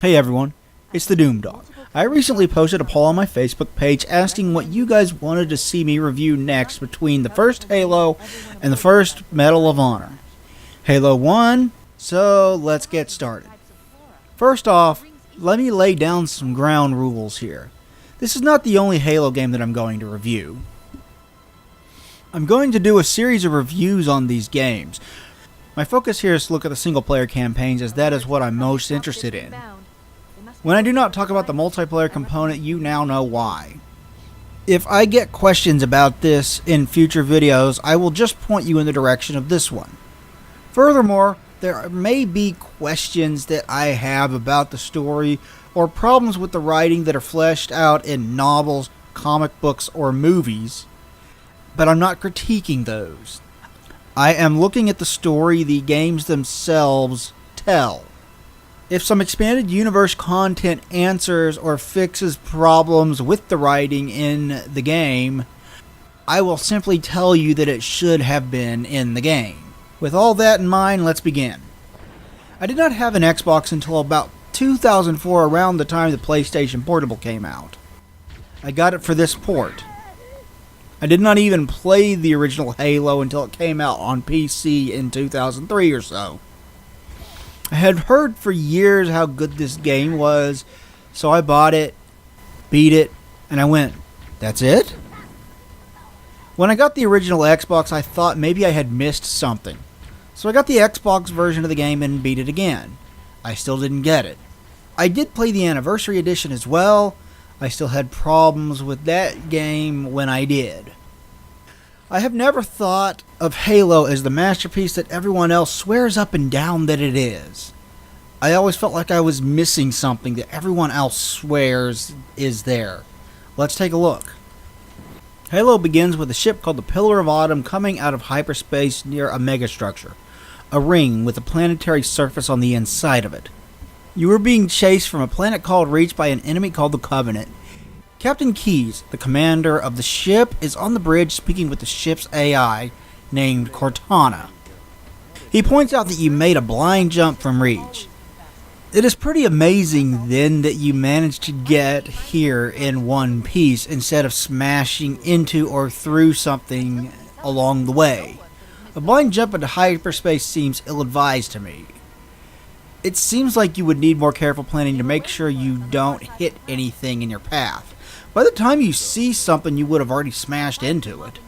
Hey everyone, it's the Doom Dog. I recently posted a poll on my Facebook page asking what you guys wanted to see me review next between the first Halo and the first Medal of Honor. Halo won, so let's get started. First off, let me lay down some ground rules here. This is not the only Halo game that I'm going to review. I'm going to do a series of reviews on these games. My focus here is to look at the single player campaigns, as that is what I'm most interested in. When I do not talk about the multiplayer component, you now know why. If I get questions about this in future videos, I will just point you in the direction of this one. Furthermore, there may be questions that I have about the story or problems with the writing that are fleshed out in novels, comic books, or movies, but I'm not critiquing those. I am looking at the story the games themselves tell. If some expanded universe content answers or fixes problems with the writing in the game, I will simply tell you that it should have been in the game. With all that in mind, let's begin. I did not have an Xbox until about 2004, around the time the PlayStation Portable came out. I got it for this port. I did not even play the original Halo until it came out on PC in 2003 or so. I had heard for years how good this game was, so I bought it, beat it, and I went, that's it? When I got the original Xbox, I thought maybe I had missed something. So I got the Xbox version of the game and beat it again. I still didn't get it. I did play the Anniversary Edition as well. I still had problems with that game when I did. I have never thought of Halo as the masterpiece that everyone else swears up and down that it is. I always felt like I was missing something that everyone else swears is there. Let's take a look. Halo begins with a ship called the Pillar of Autumn coming out of hyperspace near a megastructure, a ring with a planetary surface on the inside of it. You are being chased from a planet called Reach by an enemy called the Covenant. Captain Keyes, the commander of the ship, is on the bridge speaking with the ship's AI, named Cortana. He points out that you made a blind jump from Reach. It is pretty amazing then that you managed to get here in one piece instead of smashing into or through something along the way. A blind jump into hyperspace seems ill-advised to me. It seems like you would need more careful planning to make sure you don't hit anything in your path. By the time you see something, you would have already smashed into it.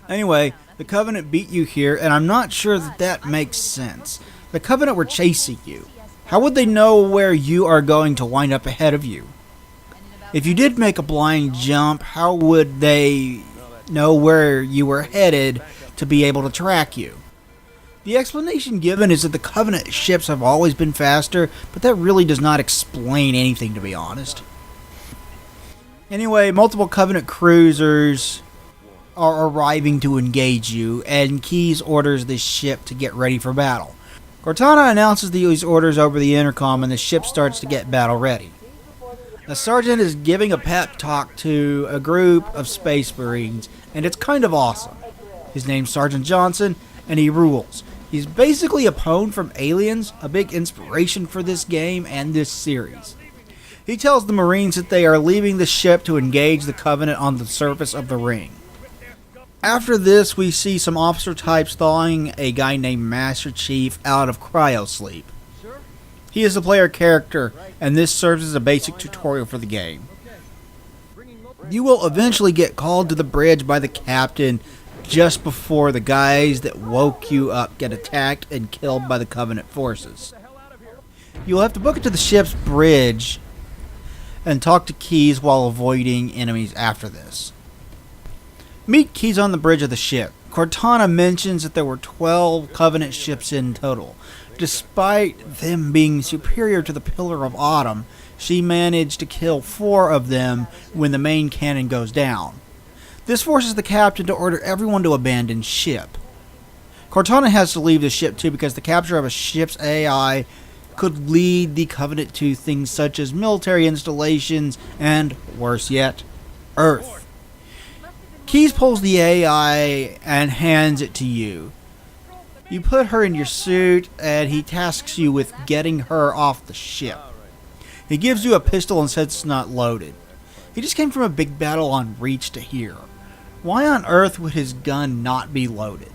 Anyway, the Covenant beat you here, and I'm not sure that makes sense. The Covenant were chasing you. How would they know where you are going to wind up ahead of you? If you did make a blind jump, how would they know where you were headed to be able to track you? The explanation given is that the Covenant ships have always been faster, but that really does not explain anything, to be honest. Anyway, multiple Covenant cruisers are arriving to engage you, and Keyes orders the ship to get ready for battle. Cortana announces these orders over the intercom, and the ship starts to get battle ready. A sergeant is giving a pep talk to a group of Space Marines, and it's kind of awesome. His name's Sergeant Johnson, and he rules. He's basically a pwn from Aliens, a big inspiration for this game and this series. He tells the Marines that they are leaving the ship to engage the Covenant on the surface of the ring. After this, we see some officer types thawing a guy named Master Chief out of cryosleep. He is a player character, and this serves as a basic tutorial for the game. You will eventually get called to the bridge by the captain just before the guys that woke you up get attacked and killed by the Covenant forces. You'll have to book it to the ship's bridge and talk to Keyes while avoiding enemies after this. Meet Keyes on the bridge of the ship. Cortana mentions that there were 12 Covenant ships in total. Despite them being superior to the Pillar of Autumn, she managed to kill 4 of them when the main cannon goes down. This forces the captain to order everyone to abandon ship. Cortana has to leave the ship too because the capture of a ship's AI could lead the Covenant to things such as military installations and, worse yet, Earth. Keyes pulls the AI and hands it to you. You put her in your suit, and he tasks you with getting her off the ship. He gives you a pistol and says it's not loaded. He just came from a big battle on Reach to here. Why on earth would his gun not be loaded?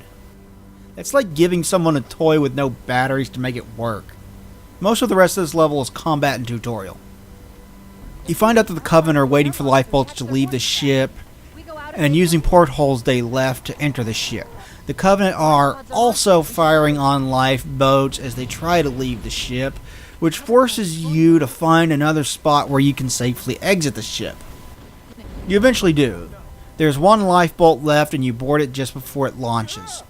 It's like giving someone a toy with no batteries to make it work. Most of the rest of this level is combat and tutorial. You find out that the Covenant are waiting for the lifeboats to leave the ship and using portholes they left to enter the ship. The Covenant are also firing on lifeboats as they try to leave the ship, which forces you to find another spot where you can safely exit the ship. You eventually do. There's one lifeboat left and you board it just before it launches.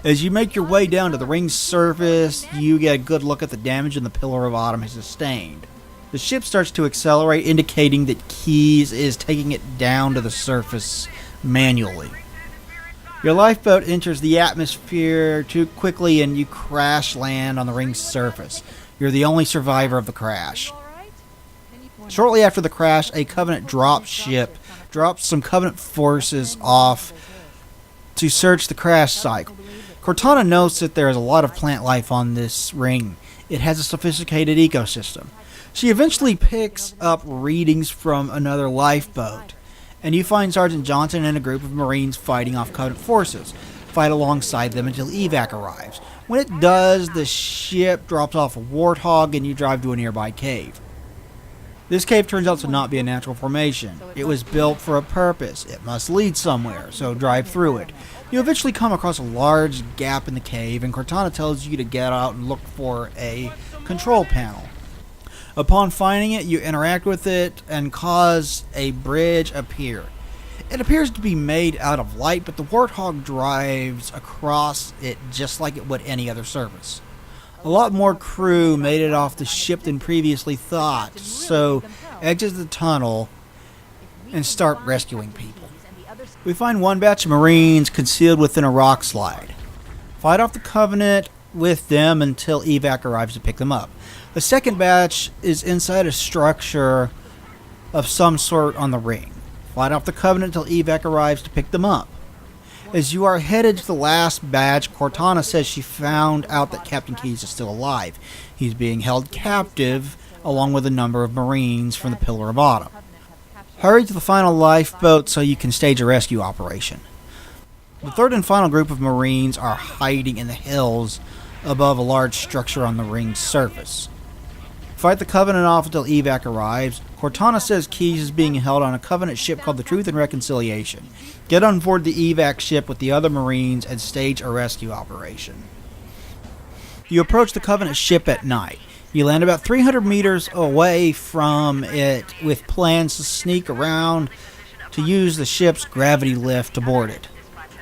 As you make your way down to the ring's surface, you get a good look at the damage the Pillar of Autumn has sustained. The ship starts to accelerate, indicating that Keyes is taking it down to the surface manually. Your lifeboat enters the atmosphere too quickly and you crash land on the ring's surface. You're the only survivor of the crash. Shortly after the crash, a Covenant dropship drops some Covenant forces off to search the crash site. Cortana notes that there is a lot of plant life on this ring. It has a sophisticated ecosystem. She eventually picks up readings from another lifeboat, and you find Sergeant Johnson and a group of Marines fighting off Covenant forces. Fight alongside them until evac arrives. When it does, the ship drops off a warthog and you drive to a nearby cave. This cave turns out to not be a natural formation. It was built for a purpose. It must lead somewhere, so drive through it. You eventually come across a large gap in the cave, and Cortana tells you to get out and look for a control panel. Upon finding it, you interact with it and cause a bridge appear. It appears to be made out of light, but the Warthog drives across it just like it would any other surface. A lot more crew made it off the ship than previously thought, so exit the tunnel and start rescuing people. We find one batch of Marines concealed within a rock slide. Fight off the Covenant with them until evac arrives to pick them up. The second batch is inside a structure of some sort on the ring. Fight off the Covenant until evac arrives to pick them up. As you are headed to the last batch, Cortana says she found out that Captain Keyes is still alive. He's being held captive along with a number of Marines from the Pillar of Autumn. Hurry to the final lifeboat so you can stage a rescue operation. The third and final group of Marines are hiding in the hills above a large structure on the ring's surface. Fight the Covenant off until evac arrives. Cortana says Keyes is being held on a Covenant ship called the Truth and Reconciliation. Get on board the evac ship with the other Marines and stage a rescue operation. You approach the Covenant ship at night. You land about 300 meters away from it with plans to sneak around to use the ship's gravity lift to board it.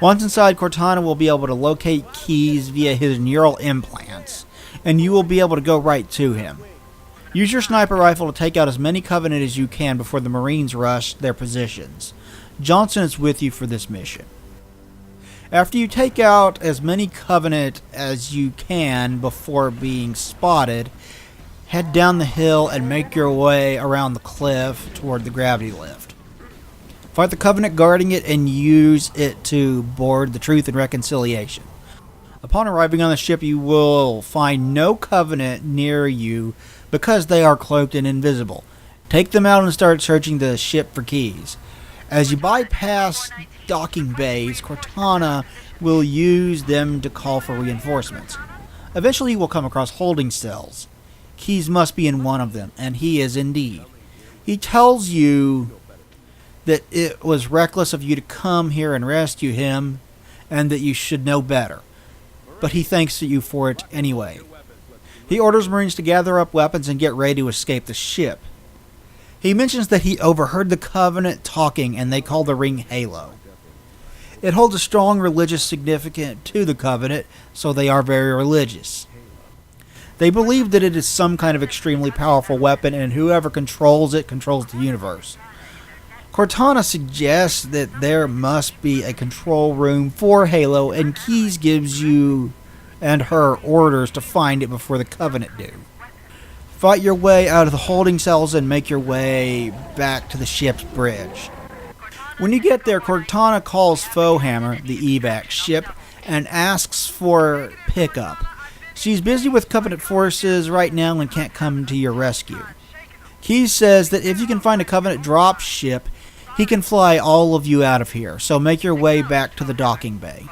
Once inside, Cortana will be able to locate Keyes via his neural implants, and you will be able to go right to him. Use your sniper rifle to take out as many Covenant as you can before the Marines rush their positions. Johnson is with you for this mission. After you take out as many Covenant as you can before being spotted, head down the hill and make your way around the cliff toward the gravity lift. Fight the Covenant guarding it and use it to board the Truth and Reconciliation. Upon arriving on the ship, you will find no Covenant near you because they are cloaked and invisible. Take them out and start searching the ship for Keyes. As you bypass docking bays, Cortana will use them to call for reinforcements. Eventually you will come across holding cells. Keyes must be in one of them, and he is indeed. He tells you that it was reckless of you to come here and rescue him, and that you should know better. But he thanks you for it anyway. He orders Marines to gather up weapons and get ready to escape the ship. He mentions that he overheard the Covenant talking, and they call the ring Halo. It holds a strong religious significance to the Covenant, so they are very religious. They believe that it is some kind of extremely powerful weapon, and whoever controls it controls the universe. Cortana suggests that there must be a control room for Halo, and Keyes gives you and her orders to find it before the Covenant do. Fight your way out of the holding cells and make your way back to the ship's bridge. When you get there, Cortana calls Foehammer, the evac ship, and asks for pickup. She's busy with Covenant forces right now and can't come to your rescue. Keyes says that if you can find a Covenant drop ship, he can fly all of you out of here, so make your way back to the docking bay.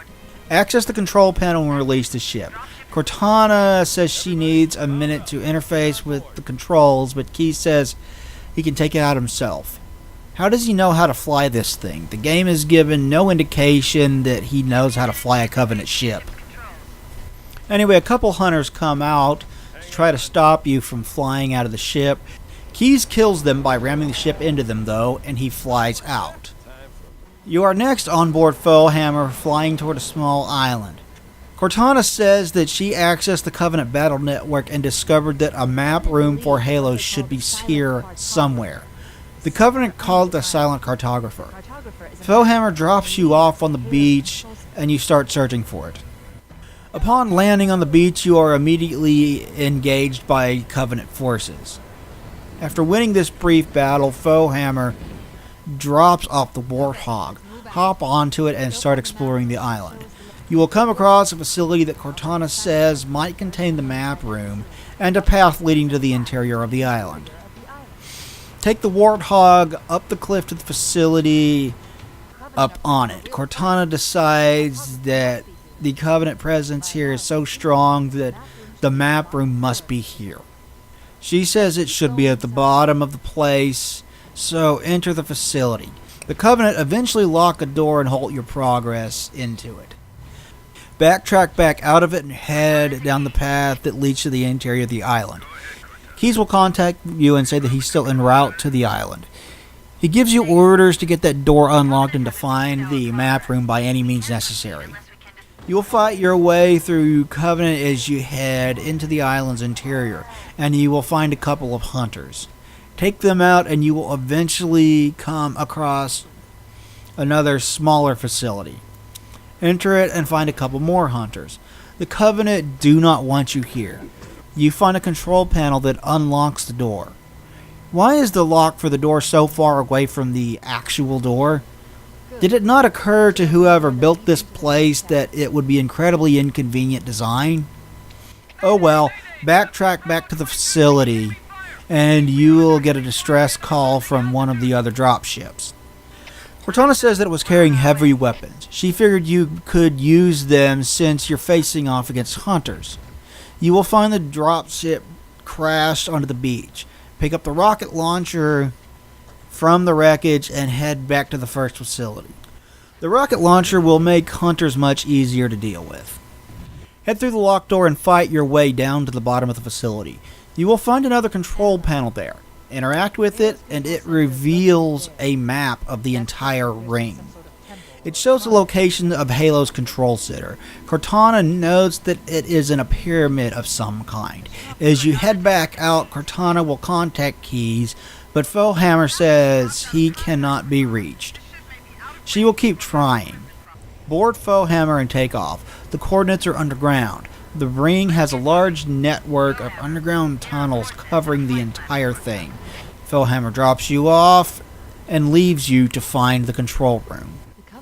Access the control panel and release the ship. Cortana says she needs a minute to interface with the controls, but Keyes says he can take it out himself. How does he know how to fly this thing? The game has given no indication that he knows how to fly a Covenant ship. Anyway, a couple hunters come out to try to stop you from flying out of the ship. Keyes kills them by ramming the ship into them, though, and he flies out. You are next on board Foehammer, flying toward a small island. Cortana says that she accessed the Covenant battle network and discovered that a map room for Halo should be here somewhere. The Covenant called a silent cartographer. Foehammer drops you off on the beach, and you start searching for it. Upon landing on the beach, you are immediately engaged by Covenant forces. After winning this brief battle, Foehammer drops off the Warthog, hop onto it, and start exploring the island. You will come across a facility that Cortana says might contain the map room and a path leading to the interior of the island. Take the Warthog up the cliff to the facility up on it. Cortana decides that the Covenant presence here is so strong that the map room must be here. She says it should be at the bottom of the place, so enter the facility. The Covenant eventually lock a door and halt your progress into it. Backtrack back out of it and head down the path that leads to the interior of the island. Keyes will contact you and say that he's still en route to the island. He gives you orders to get that door unlocked and to find the map room by any means necessary. You will fight your way through Covenant as you head into the island's interior, and you will find a couple of hunters. Take them out and you will eventually come across another smaller facility. Enter it and find a couple more hunters. The Covenant do not want you here. You find a control panel that unlocks the door. Why is the lock for the door so far away from the actual door? Did it not occur to whoever built this place that it would be incredibly inconvenient design? Oh well, backtrack back to the facility and you will get a distress call from one of the other dropships. Cortana says that it was carrying heavy weapons. She figured you could use them since you're facing off against hunters. You will find the dropship crashed onto the beach. Pick up the rocket launcher from the wreckage and head back to the first facility. The rocket launcher will make hunters much easier to deal with. Head through the locked door and fight your way down to the bottom of the facility. You will find another control panel there. Interact with it and it reveals a map of the entire ring. It shows the location of Halo's control center. Cortana notes that it is in a pyramid of some kind. As you head back out, Cortana will contact Keyes, but Foehammer says he cannot be reached. She will keep trying. Board Foehammer and take off. The coordinates are underground. The ring has a large network of underground tunnels covering the entire thing. Foehammer drops you off and leaves you to find the control room.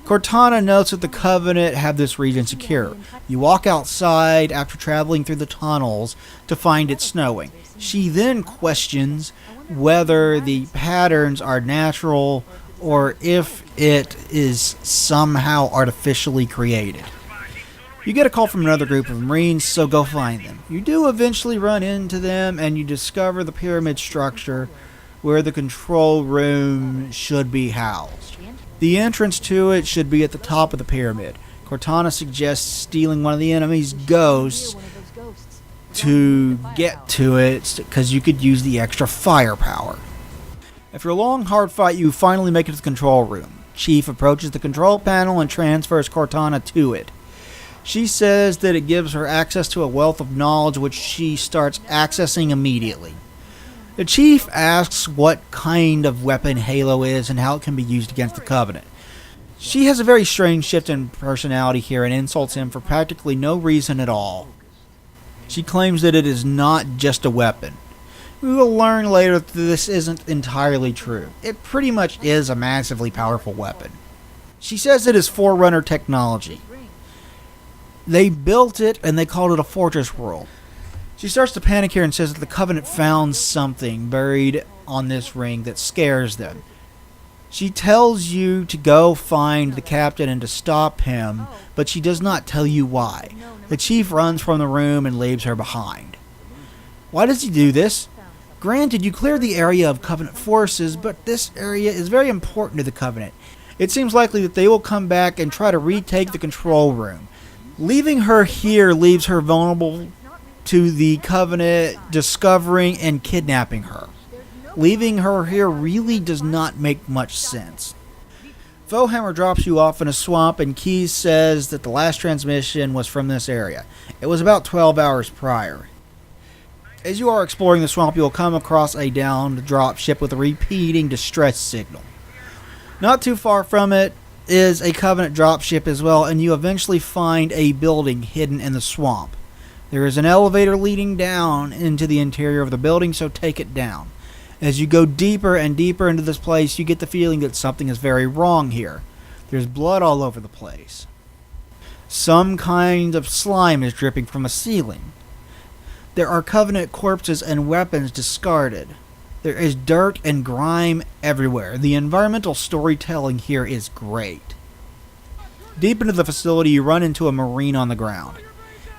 Cortana notes that the Covenant have this region secure. You walk outside after traveling through the tunnels to find it snowing. She then questions whether the patterns are natural or if it is somehow artificially created. You get a call from another group of Marines, so go find them. You do eventually run into them and you discover the pyramid structure where the control room should be housed. The entrance to it should be at the top of the pyramid. Cortana suggests stealing one of the enemy's ghosts to get to it because you could use the extra firepower. After a long hard fight, you finally make it to the control room. Chief approaches the control panel and transfers Cortana to it. She says that it gives her access to a wealth of knowledge which she starts accessing immediately. The Chief asks what kind of weapon Halo is and how it can be used against the Covenant. She has a very strange shift in personality here and insults him for practically no reason at all. She claims that it is not just a weapon. We will learn later that this isn't entirely true. It pretty much is a massively powerful weapon. She says it is Forerunner technology. They built it and they called it a fortress world. She starts to panic here and says that the Covenant found something buried on this ring that scares them. She tells you to go find the captain and to stop him, but she does not tell you why. The chief runs from the room and leaves her behind. Why does he do this? Granted, you clear the area of Covenant forces, but this area is very important to the Covenant. It seems likely that they will come back and try to retake the control room. Leaving her here leaves her vulnerable to the Covenant discovering and kidnapping her. Leaving her here really does not make much sense. Foehammer drops you off in a swamp, and Keyes says that the last transmission was from this area. It was about 12 hours prior. As you are exploring the swamp, you will come across a downed dropship with a repeating distress signal. Not too far from it is a Covenant dropship as well, and you eventually find a building hidden in the swamp. There is an elevator leading down into the interior of the building, so take it down. As you go deeper and deeper into this place, you get the feeling that something is very wrong here. There's blood all over the place. Some kind of slime is dripping from the ceiling. There are Covenant corpses and weapons discarded. There is dirt and grime everywhere. The environmental storytelling here is great. Deep into the facility, you run into a Marine on the ground.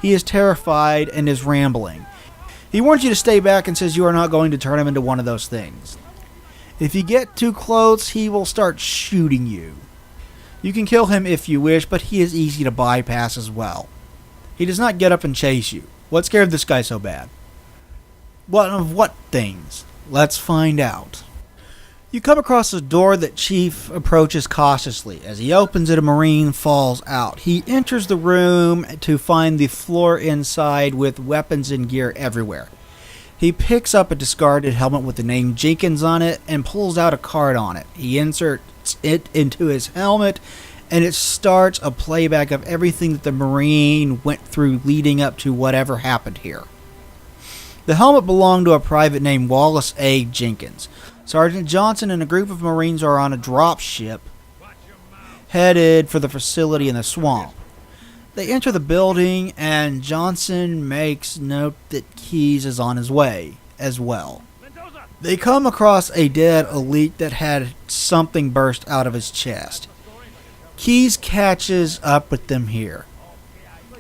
He is terrified and is rambling. He warns you to stay back and says you are not going to turn him into one of those things. If you get too close, he will start shooting you. You can kill him if you wish, but he is easy to bypass as well. He does not get up and chase you. What scared this guy so bad? One of what things? Let's find out. You come across a door that Chief approaches cautiously. As he opens it, a Marine falls out. He enters the room to find the floor inside with weapons and gear everywhere. He picks up a discarded helmet with the name Jenkins on it and pulls out a card on it. He inserts it into his helmet, and it starts a playback of everything that the Marine went through leading up to whatever happened here. The helmet belonged to a private named Wallace A. Jenkins. Sergeant Johnson and a group of Marines are on a drop ship headed for the facility in the swamp. They enter the building, and Johnson makes note that Keyes is on his way as well. They come across a dead elite that had something burst out of his chest. Keyes catches up with them here.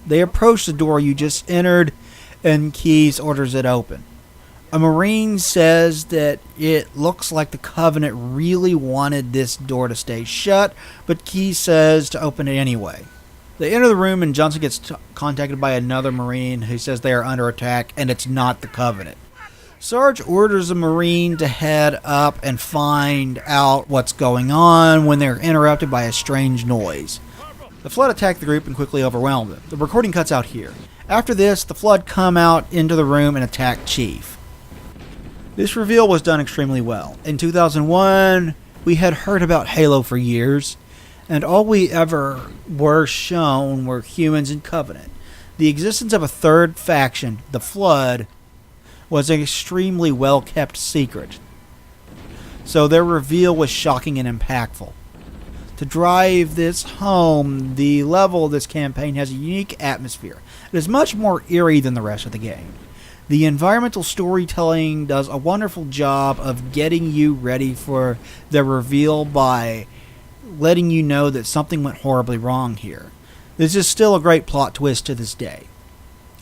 They approach the door you just entered, and Keyes orders it open. A Marine says that it looks like the Covenant really wanted this door to stay shut, but Keyes says to open it anyway. They enter the room, and Johnson gets contacted by another Marine who says they are under attack and it's not the Covenant. Sarge orders a Marine to head up and find out what's going on when they're interrupted by a strange noise. The Flood attack the group and quickly overwhelm them. The recording cuts out here. After this, the Flood come out into the room and attack Chief. This reveal was done extremely well. In 2001, we had heard about Halo for years, and all we ever were shown were humans and Covenant. The existence of a third faction, the Flood, was an extremely well-kept secret. So their reveal was shocking and impactful. To drive this home, the level of this campaign has a unique atmosphere. It is much more eerie than the rest of the game. The environmental storytelling does a wonderful job of getting you ready for the reveal by letting you know that something went horribly wrong here. This is still a great plot twist to this day.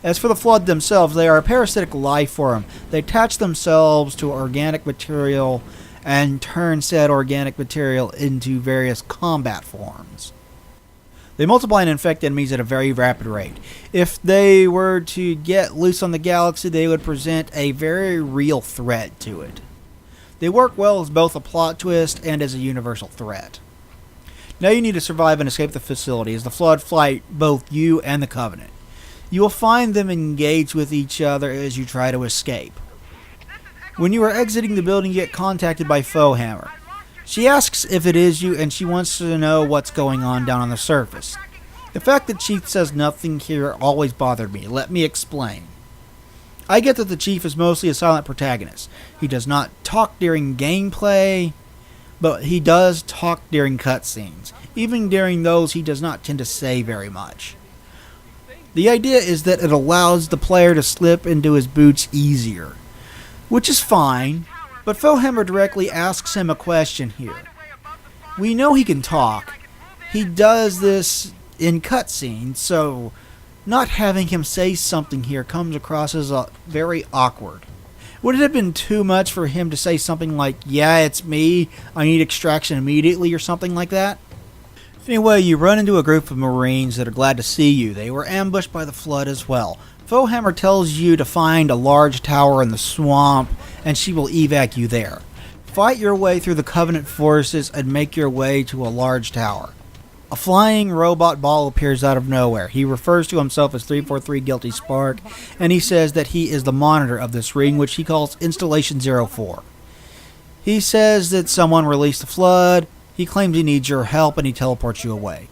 As for the Flood themselves, they are a parasitic life form. They attach themselves to organic material and turn said organic material into various combat forms. They multiply and infect enemies at a very rapid rate. If they were to get loose on the galaxy, they would present a very real threat to it. They work well as both a plot twist and as a universal threat. Now you need to survive and escape the facility as the Flood fight both you and the Covenant. You will find them engaged with each other as you try to escape. When you are exiting the building, you get contacted by Foehammer. She asks if it is you, and she wants to know what's going on down on the surface. The fact that Chief says nothing here always bothered me. Let me explain. I get that the Chief is mostly a silent protagonist. He does not talk during gameplay, but he does talk during cutscenes. Even during those, he does not tend to say very much. The idea is that it allows the player to slip into his boots easier, which is fine, but Philhammer directly asks him a question here. We know he can talk. He does this in cutscenes, so not having him say something here comes across as very awkward. Would it have been too much for him to say something like, "Yeah, it's me, I need extraction immediately," or something like that? Anyway, you run into a group of Marines that are glad to see you. They were ambushed by the Flood as well. Philhammer tells you to find a large tower in the swamp, and she will evac you there. Fight your way through the Covenant forces and make your way to a large tower. A flying robot ball appears out of nowhere. He refers to himself as 343 Guilty Spark, and he says that he is the monitor of this ring, which he calls Installation 04. He says that someone released the Flood. He claims he needs your help, and he teleports you away.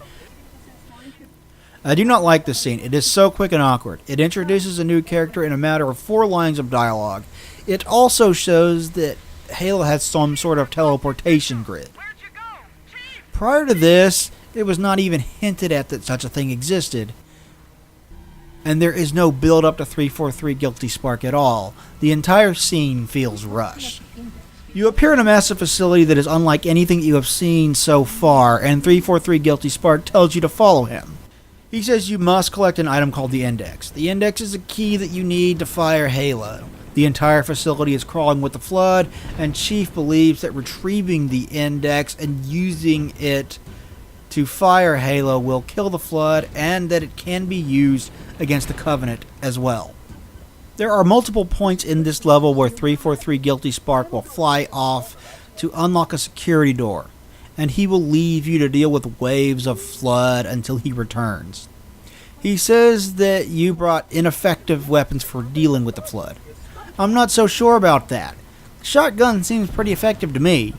I do not like this scene. It is so quick and awkward. It introduces a new character in a matter of 4 lines of dialogue. It also shows that Halo has some sort of teleportation grid. Prior to this, it was not even hinted at that such a thing existed. And there is no build up to 343 Guilty Spark at all. The entire scene feels rushed. You appear in a massive facility that is unlike anything you have seen so far, and 343 Guilty Spark tells you to follow him. He says you must collect an item called the Index. The Index is a key that you need to fire Halo. The entire facility is crawling with the Flood, and Chief believes that retrieving the Index and using it to fire Halo will kill the Flood, and that it can be used against the Covenant as well. There are multiple points in this level where 343 Guilty Spark will fly off to unlock a security door, and he will leave you to deal with waves of Flood until he returns. He says that you brought ineffective weapons for dealing with the Flood. I'm not so sure about that. Shotgun seems pretty effective to me.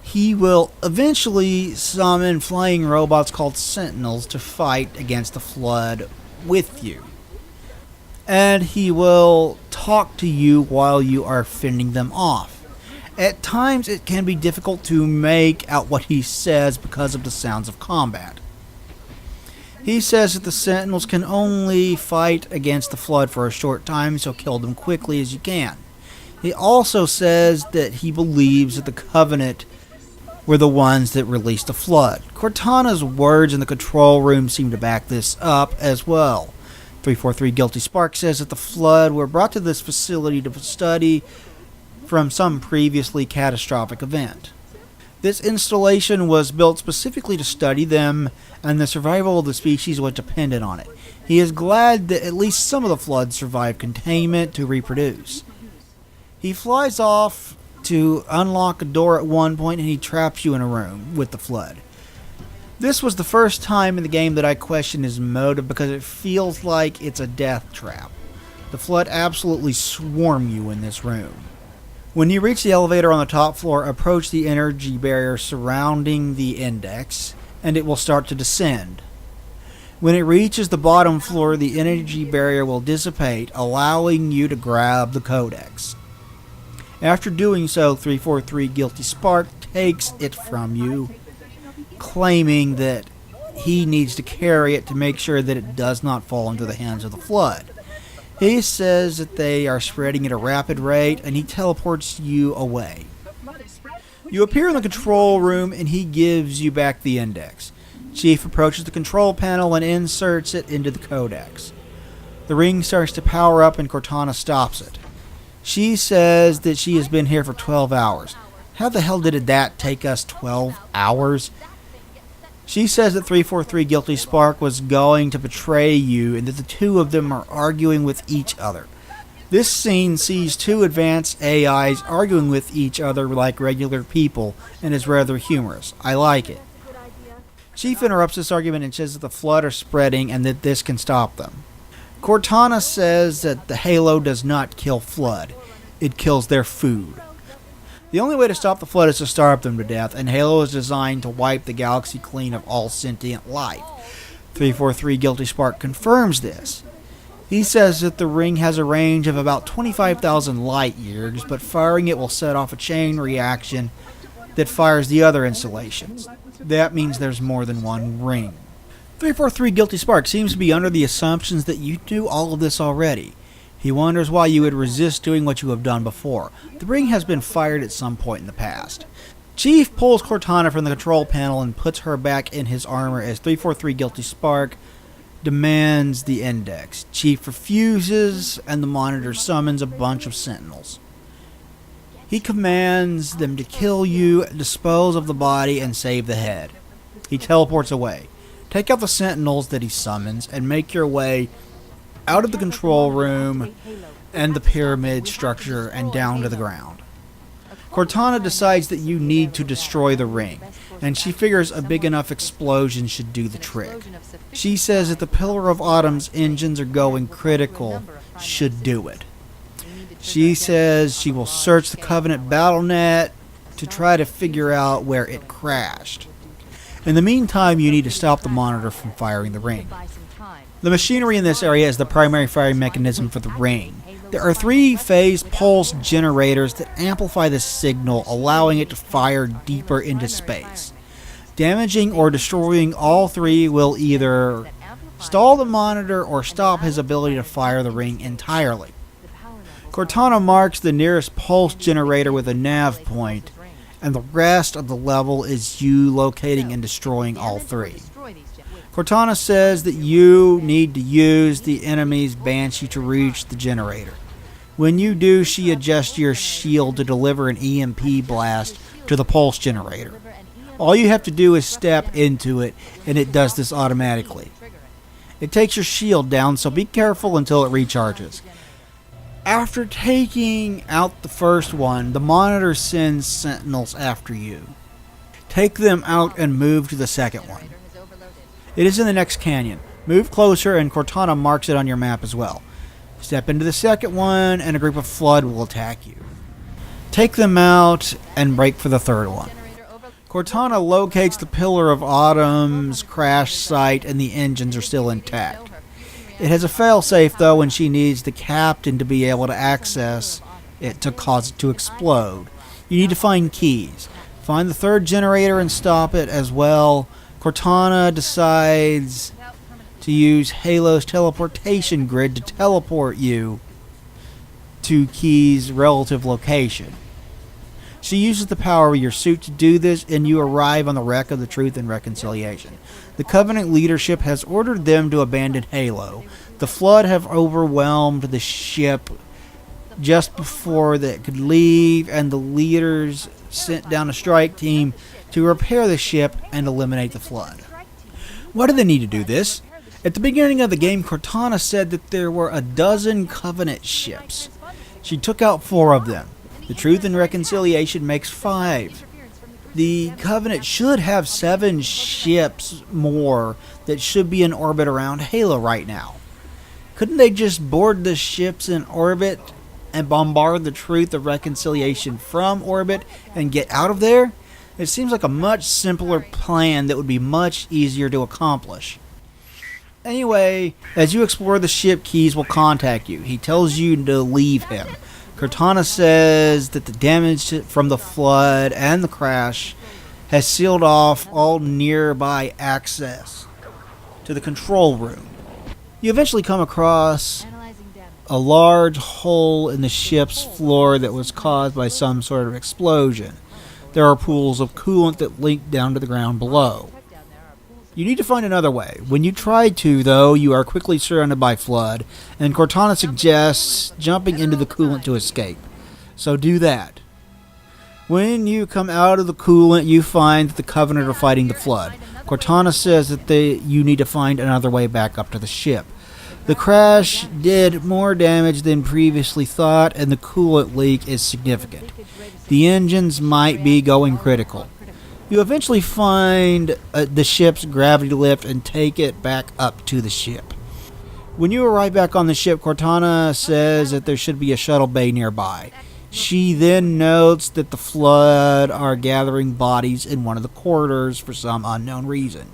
He will eventually summon flying robots called Sentinels to fight against the Flood with you. And he will talk to you while you are fending them off. At times it can be difficult to make out what he says because of the sounds of combat. He says that the Sentinels can only fight against the Flood for a short time, so kill them quickly as you can. He also says that he believes that the Covenant were the ones that released the Flood. Cortana's words in the control room seem to back this up as well. 343 Guilty Spark says that the Flood were brought to this facility to study from some previously catastrophic event. This installation was built specifically to study them, and the survival of the species was dependent on it. He is glad that at least some of the Flood survived containment to reproduce. He flies off to unlock a door at one point, and he traps you in a room with the Flood. This was the first time in the game that I questioned his motive because it feels like it's a death trap. The Flood absolutely swarm you in this room. When you reach the elevator on the top floor, approach the energy barrier surrounding the Index, and it will start to descend. When it reaches the bottom floor, the energy barrier will dissipate, allowing you to grab the Codex. After doing so, 343 Guilty Spark takes it from you, claiming that he needs to carry it to make sure that it does not fall into the hands of the Flood. He says that they are spreading at a rapid rate, and he teleports you away. You appear in the control room, and he gives you back the Index. Chief approaches the control panel and inserts it into the Codex. The ring starts to power up, and Cortana stops it. She says that she has been here for 12 hours. How the hell did that take us 12 hours? She says that 343 Guilty Spark was going to betray you, and that the two of them are arguing with each other. This scene sees two advanced AIs arguing with each other like regular people, and is rather humorous. I like it. Chief interrupts this argument and says that the Flood are spreading and that this can stop them. Cortana says that the Halo does not kill Flood. It kills their food. The only way to stop the Flood is to starve them to death, and Halo is designed to wipe the galaxy clean of all sentient life. 343 Guilty Spark confirms this. He says that the ring has a range of about 25,000 light years, but firing it will set off a chain reaction that fires the other installations. That means there's more than one ring. 343 Guilty Spark seems to be under the assumptions that you knew all of this already. He wonders why you would resist doing what you have done before. The ring has been fired at some point in the past. Chief pulls Cortana from the control panel and puts her back in his armor as 343 Guilty Spark demands the index. Chief refuses, and the monitor summons a bunch of sentinels. He commands them to kill you, dispose of the body, and save the head. He teleports away. Take out the sentinels that he summons and make your way out of the control room and the pyramid structure and down to the ground. Cortana decides that you need to destroy the ring, and she figures a big enough explosion should do the trick. She says that the Pillar of Autumn's engines are going critical should do it. She says she will search the Covenant BattleNet to try to figure out where it crashed. In the meantime, you need to stop the monitor from firing the ring. The machinery in this area is the primary firing mechanism for the ring. There are 3-phase pulse generators that amplify the signal, allowing it to fire deeper into space. Damaging or destroying all 3 will either stall the monitor or stop his ability to fire the ring entirely. Cortana marks the nearest pulse generator with a nav point, and the rest of the level is you locating and destroying all 3. Cortana says that you need to use the enemy's Banshee to reach the generator. When you do, she adjusts your shield to deliver an EMP blast to the pulse generator. All you have to do is step into it, and it does this automatically. It takes your shield down, so be careful until it recharges. After taking out the first one, the monitor sends sentinels after you. Take them out and move to the second one. It is in the next canyon. Move closer and Cortana marks it on your map as well. Step into the second one and a group of Flood will attack you. Take them out and break for the third one. Cortana locates the Pillar of Autumn's crash site and the engines are still intact. It has a failsafe though, and she needs the captain to be able to access it to cause it to explode. You need to find keys. Find the third generator and stop it as well. Cortana decides to use Halo's teleportation grid to teleport you to Key's relative location. She uses the power of your suit to do this, and you arrive on the wreck of the Truth and Reconciliation. The Covenant leadership has ordered them to abandon Halo. The Flood have overwhelmed the ship just before they could leave, and the leaders sent down a strike team to repair the ship and eliminate the Flood. Why do they need to do this? At the beginning of the game, Cortana said that there were a dozen Covenant ships. She took out 4 of them. The Truth and Reconciliation makes 5. The Covenant should have 7 ships more that should be in orbit around Halo right now. Couldn't they just board the ships in orbit and bombard the Truth of Reconciliation from orbit and get out of there? It seems like a much simpler plan that would be much easier to accomplish. Anyway, as you explore the ship, Keyes will contact you. He tells you to leave him. Cortana says that the damage from the Flood and the crash has sealed off all nearby access to the control room. You eventually come across a large hole in the ship's floor that was caused by some sort of explosion. There are pools of coolant that link down to the ground below. You need to find another way. When you try to, though, you are quickly surrounded by Flood, and Cortana suggests jumping into the coolant to escape. So do that. When you come out of the coolant, you find that the Covenant are fighting the Flood. Cortana says that you need to find another way back up to the ship. The crash did more damage than previously thought, and the coolant leak is significant. The engines might be going critical. You eventually find the ship's gravity lift and take it back up to the ship. When you arrive back on the ship, Cortana says that there should be a shuttle bay nearby. She then notes that the Flood are gathering bodies in one of the corridors for some unknown reason.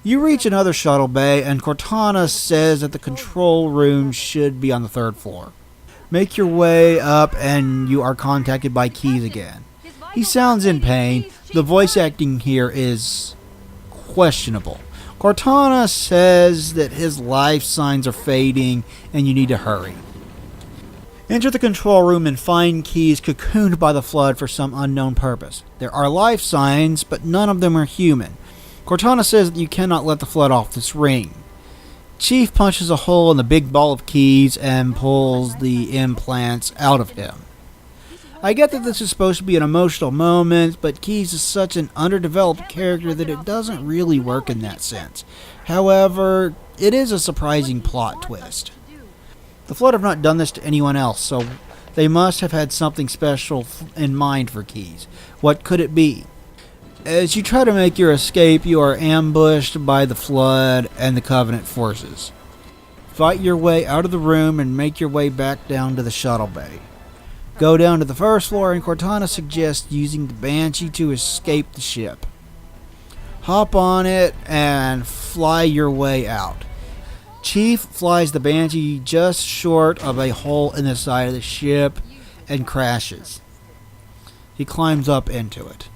You reach another shuttle bay, and Cortana says that the control room should be on the 3rd floor. Make your way up, and you are contacted by Keyes again. He sounds in pain. The voice acting here is questionable. Cortana says that his life signs are fading and you need to hurry. Enter the control room and find Keyes cocooned by the flood for some unknown purpose. There are life signs, but none of them are human. Cortana says that you cannot let the flood off this ring. Chief punches a hole in the big ball of Keyes and pulls the implants out of him. I get that this is supposed to be an emotional moment, but Keyes is such an underdeveloped character that it doesn't really work in that sense. However, it is a surprising plot twist. The Flood have not done this to anyone else, so they must have had something special in mind for Keyes. What could it be? As you try to make your escape, you are ambushed by the Flood and the Covenant forces. Fight your way out of the room and make your way back down to the shuttle bay. Go down to the first floor, and Cortana suggests using the Banshee to escape the ship. Hop on it and fly your way out. Chief flies the Banshee just short of a hole in the side of the ship and crashes. He climbs up into it.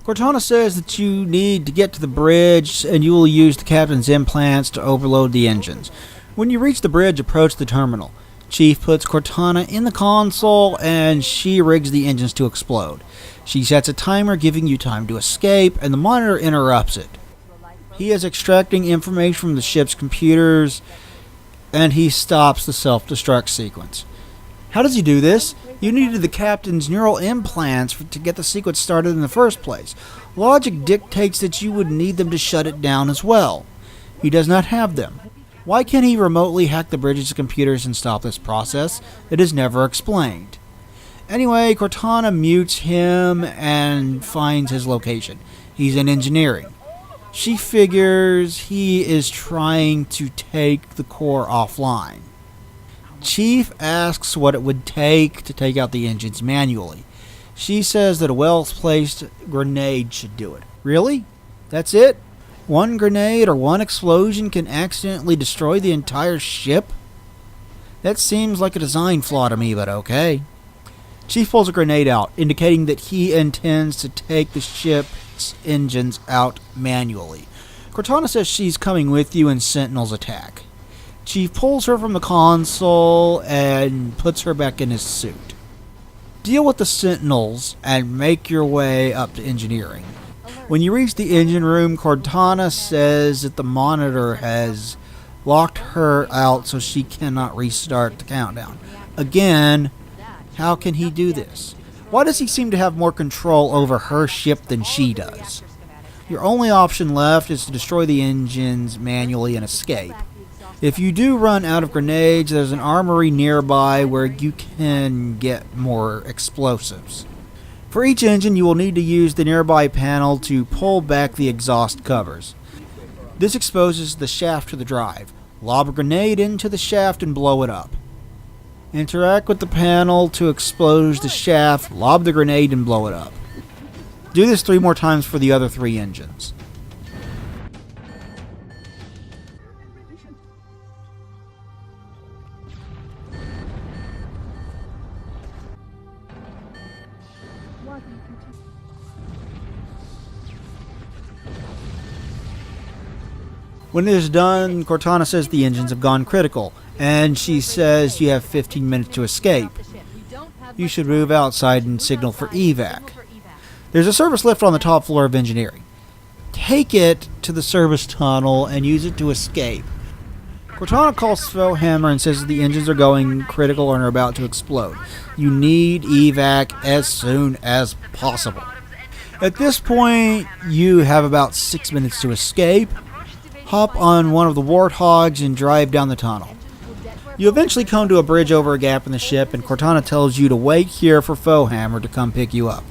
Cortana says that you need to get to the bridge and you will use the captain's implants to overload the engines. When you reach the bridge, approach the terminal. Chief puts Cortana in the console and she rigs the engines to explode. She sets a timer giving you time to escape, and the monitor interrupts it. He is extracting information from the ship's computers and he stops the self-destruct sequence. How does he do this? You needed the captain's neural implants to get the sequence started in the first place. Logic dictates that you would need them to shut it down as well. He does not have them. Why can't he remotely hack the bridge's computers and stop this process? It is never explained. Anyway, Cortana mutes him and finds his location. He's in engineering. She figures he is trying to take the core offline. Chief asks what it would take to take out the engines manually. She says that a well-placed grenade should do it. Really? That's it? One grenade or one explosion can accidentally destroy the entire ship? That seems like a design flaw to me, but okay. Chief pulls a grenade out, indicating that he intends to take the ship's engines out manually. Cortana says she's coming with you in Sentinel's attack. Chief pulls her from the console and puts her back in his suit. Deal with the Sentinels and make your way up to engineering. When you reach the engine room, Cortana says that the monitor has locked her out so she cannot restart the countdown. Again, how can he do this? Why does he seem to have more control over her ship than she does? Your only option left is to destroy the engines manually and escape. If you do run out of grenades, there's an armory nearby where you can get more explosives. For each engine, you will need to use the nearby panel to pull back the exhaust covers. This exposes the shaft to the drive. Lob a grenade into the shaft and blow it up. Interact with the panel to expose the shaft, lob the grenade, and blow it up. Do this 3 more times for the other 3 engines. When it is done, Cortana says the engines have gone critical, and she says you have 15 minutes to escape. You should move outside and signal for evac. There's a service lift on the top floor of engineering. Take it to the service tunnel and use it to escape. Cortana calls Spellhammer and says that the engines are going critical and are about to explode. You need evac as soon as possible. At this point, you have about 6 minutes to escape. Hop on one of the warthogs and drive down the tunnel. You eventually come to a bridge over a gap in the ship, and Cortana tells you to wait here for Spellhammer to come pick you up.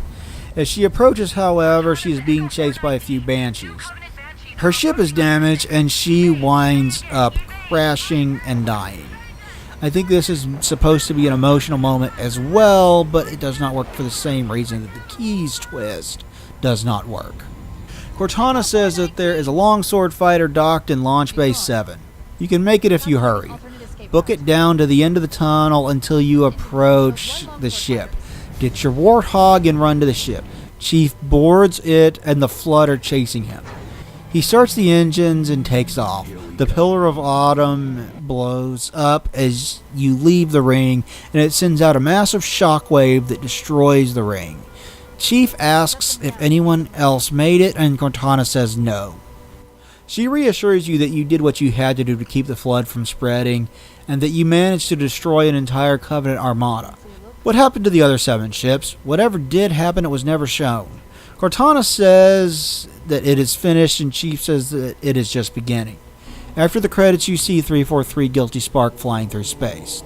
As she approaches, however, she is being chased by a few banshees. Her ship is damaged, and she winds up crashing and dying. I think this is supposed to be an emotional moment as well, but it does not work for the same reason that the Keyes twist does not work. Cortana says that there is a longsword fighter docked in Launch Bay 7. You can make it if you hurry. Book it down to the end of the tunnel until you approach the ship. Get your warthog and run to the ship. Chief boards it and the Flood are chasing him. He starts the engines and takes off. The Pillar of Autumn blows up as you leave the ring, and it sends out a massive shockwave that destroys the ring. Chief asks if anyone else made it, and Cortana says no. She reassures you that you did what you had to do to keep the flood from spreading, and that you managed to destroy an entire Covenant armada. What happened to the other 7 ships? Whatever did happen, it was never shown. Cortana says that it is finished, and Chief says that it is just beginning. After the credits, you see 343 Guilty Spark flying through space.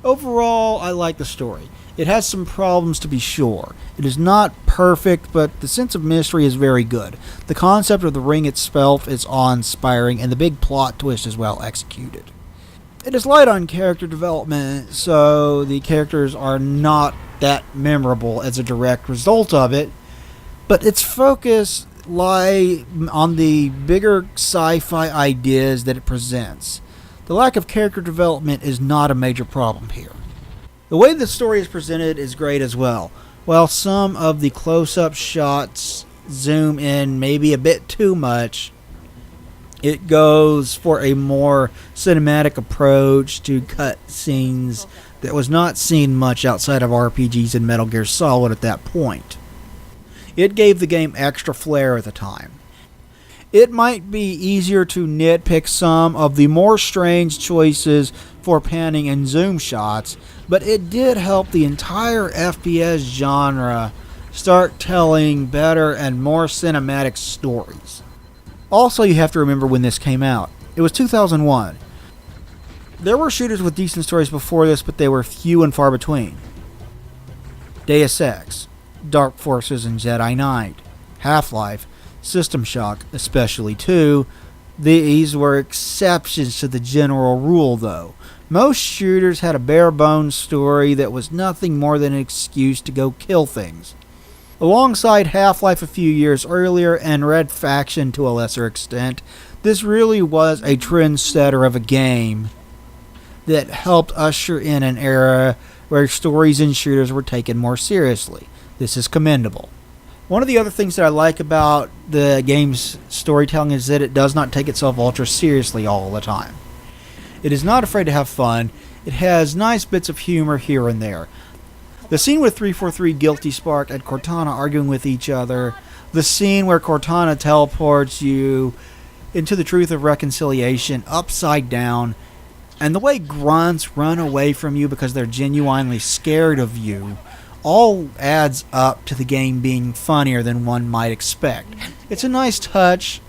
Overall, I like the story. It has some problems, to be sure. It is not perfect, but the sense of mystery is very good. The concept of the ring itself is awe-inspiring, and the big plot twist is well executed. It is light on character development, so the characters are not that memorable as a direct result of it, but its focus lies on the bigger sci-fi ideas that it presents. The lack of character development is not a major problem here. The way the story is presented is great as well. While some of the close-up shots zoom in maybe a bit too much, it goes for a more cinematic approach to cut scenes that was not seen much outside of RPGs and Metal Gear Solid at that point. It gave the game extra flair at the time. It might be easier to nitpick some of the more strange choices for panning and zoom shots, but it did help the entire FPS genre start telling better and more cinematic stories. Also, you have to remember when this came out. It was 2001. There were shooters with decent stories before this, but they were few and far between. Deus Ex, Dark Forces and Jedi Knight, Half-Life, System Shock, especially 2. These were exceptions to the general rule, though. Most shooters had a bare-bones story that was nothing more than an excuse to go kill things. Alongside Half-Life a few years earlier and Red Faction to a lesser extent, this really was a trendsetter of a game that helped usher in an era where stories in shooters were taken more seriously. This is commendable. One of the other things that I like about the game's storytelling is that it does not take itself ultra seriously all the time. It is not afraid to have fun. It has nice bits of humor here and there. The scene with 343 Guilty Spark and Cortana arguing with each other, the scene where Cortana teleports you into the truth of reconciliation upside down, and the way grunts run away from you because they're genuinely scared of you, all adds up to the game being funnier than one might expect. It's a nice touch.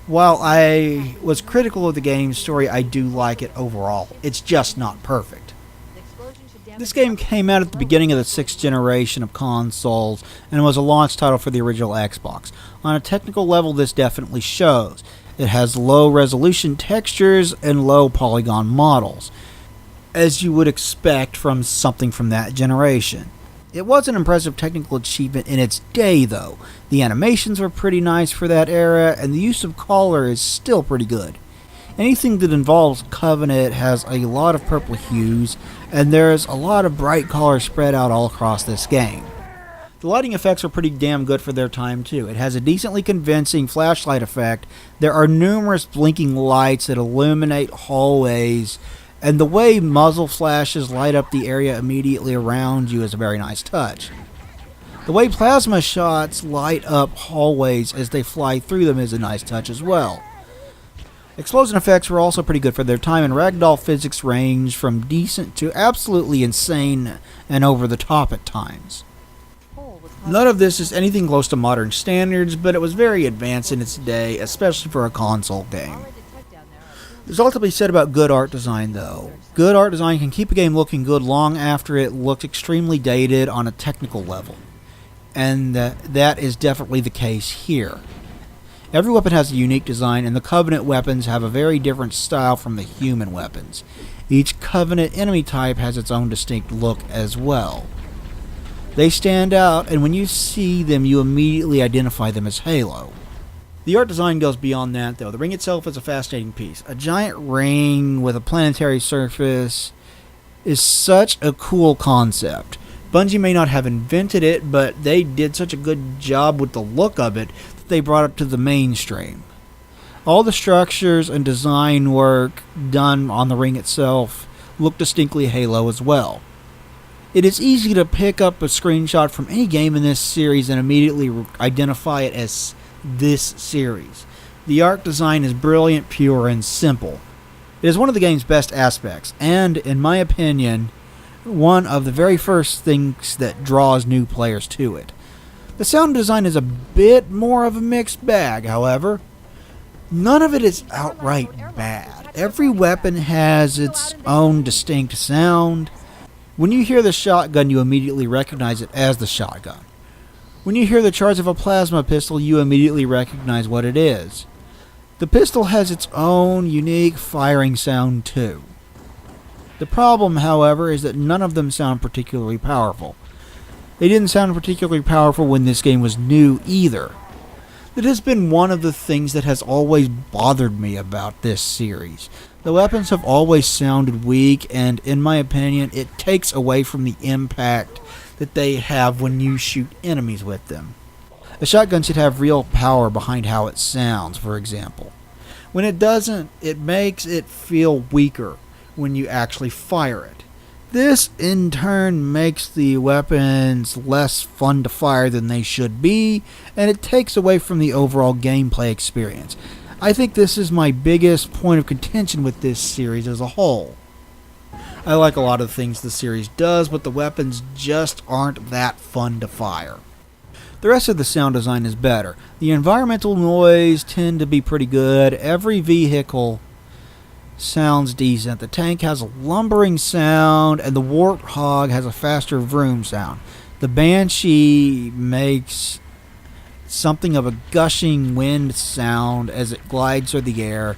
While I was critical of the game's story, I do like it overall. It's just not perfect. This game came out at the beginning of the 6th generation of consoles and was a launch title for the original Xbox. On a technical level, this definitely shows. It has low resolution textures and low polygon models, as you would expect from something from that generation. It was an impressive technical achievement in its day, though. The animations were pretty nice for that era, and the use of color is still pretty good. Anything that involves Covenant has a lot of purple hues, and there's a lot of bright colors spread out all across this game. The lighting effects are pretty damn good for their time, too. It has a decently convincing flashlight effect. There are numerous blinking lights that illuminate hallways, and the way muzzle flashes light up the area immediately around you is a very nice touch. The way plasma shots light up hallways as they fly through them is a nice touch as well. Explosion effects were also pretty good for their time, and ragdoll physics range from decent to absolutely insane and over the top at times. None of this is anything close to modern standards, but it was very advanced in its day, especially for a console game. There's a lot to be said about good art design, though. Good art design can keep a game looking good long after it looked extremely dated on a technical level. And that is definitely the case here. Every weapon has a unique design, and the Covenant weapons have a very different style from the human weapons. Each Covenant enemy type has its own distinct look as well. They stand out, and when you see them, you immediately identify them as Halo. The art design goes beyond that, though. The ring itself is a fascinating piece. A giant ring with a planetary surface is such a cool concept. Bungie may not have invented it, but they did such a good job with the look of it that they brought it to the mainstream. All the structures and design work done on the ring itself look distinctly Halo as well. It is easy to pick up a screenshot from any game in this series and immediately identify it as this series. The art design is brilliant, pure, and simple. It is one of the game's best aspects, and, in my opinion, one of the very first things that draws new players to it. The sound design is a bit more of a mixed bag, however. None of it is outright bad. Every weapon has its own distinct sound. When you hear the shotgun, you immediately recognize it as the shotgun. When you hear the charge of a plasma pistol, you immediately recognize what it is. The pistol has its own unique firing sound too. The problem, however, is that none of them sound particularly powerful. They didn't sound particularly powerful when this game was new either. That has been one of the things that has always bothered me about this series. The weapons have always sounded weak, and in my opinion, it takes away from the impact that they have when you shoot enemies with them. A shotgun should have real power behind how it sounds, for example. When it doesn't, it makes it feel weaker when you actually fire it. This, in turn, makes the weapons less fun to fire than they should be, and it takes away from the overall gameplay experience. I think this is my biggest point of contention with this series as a whole. I like a lot of the things the series does, but the weapons just aren't that fun to fire. The rest of the sound design is better. The environmental noise tend to be pretty good. Every vehicle sounds decent. The tank has a lumbering sound, and the Warthog has a faster vroom sound. The Banshee makes something of a gushing wind sound as it glides through the air.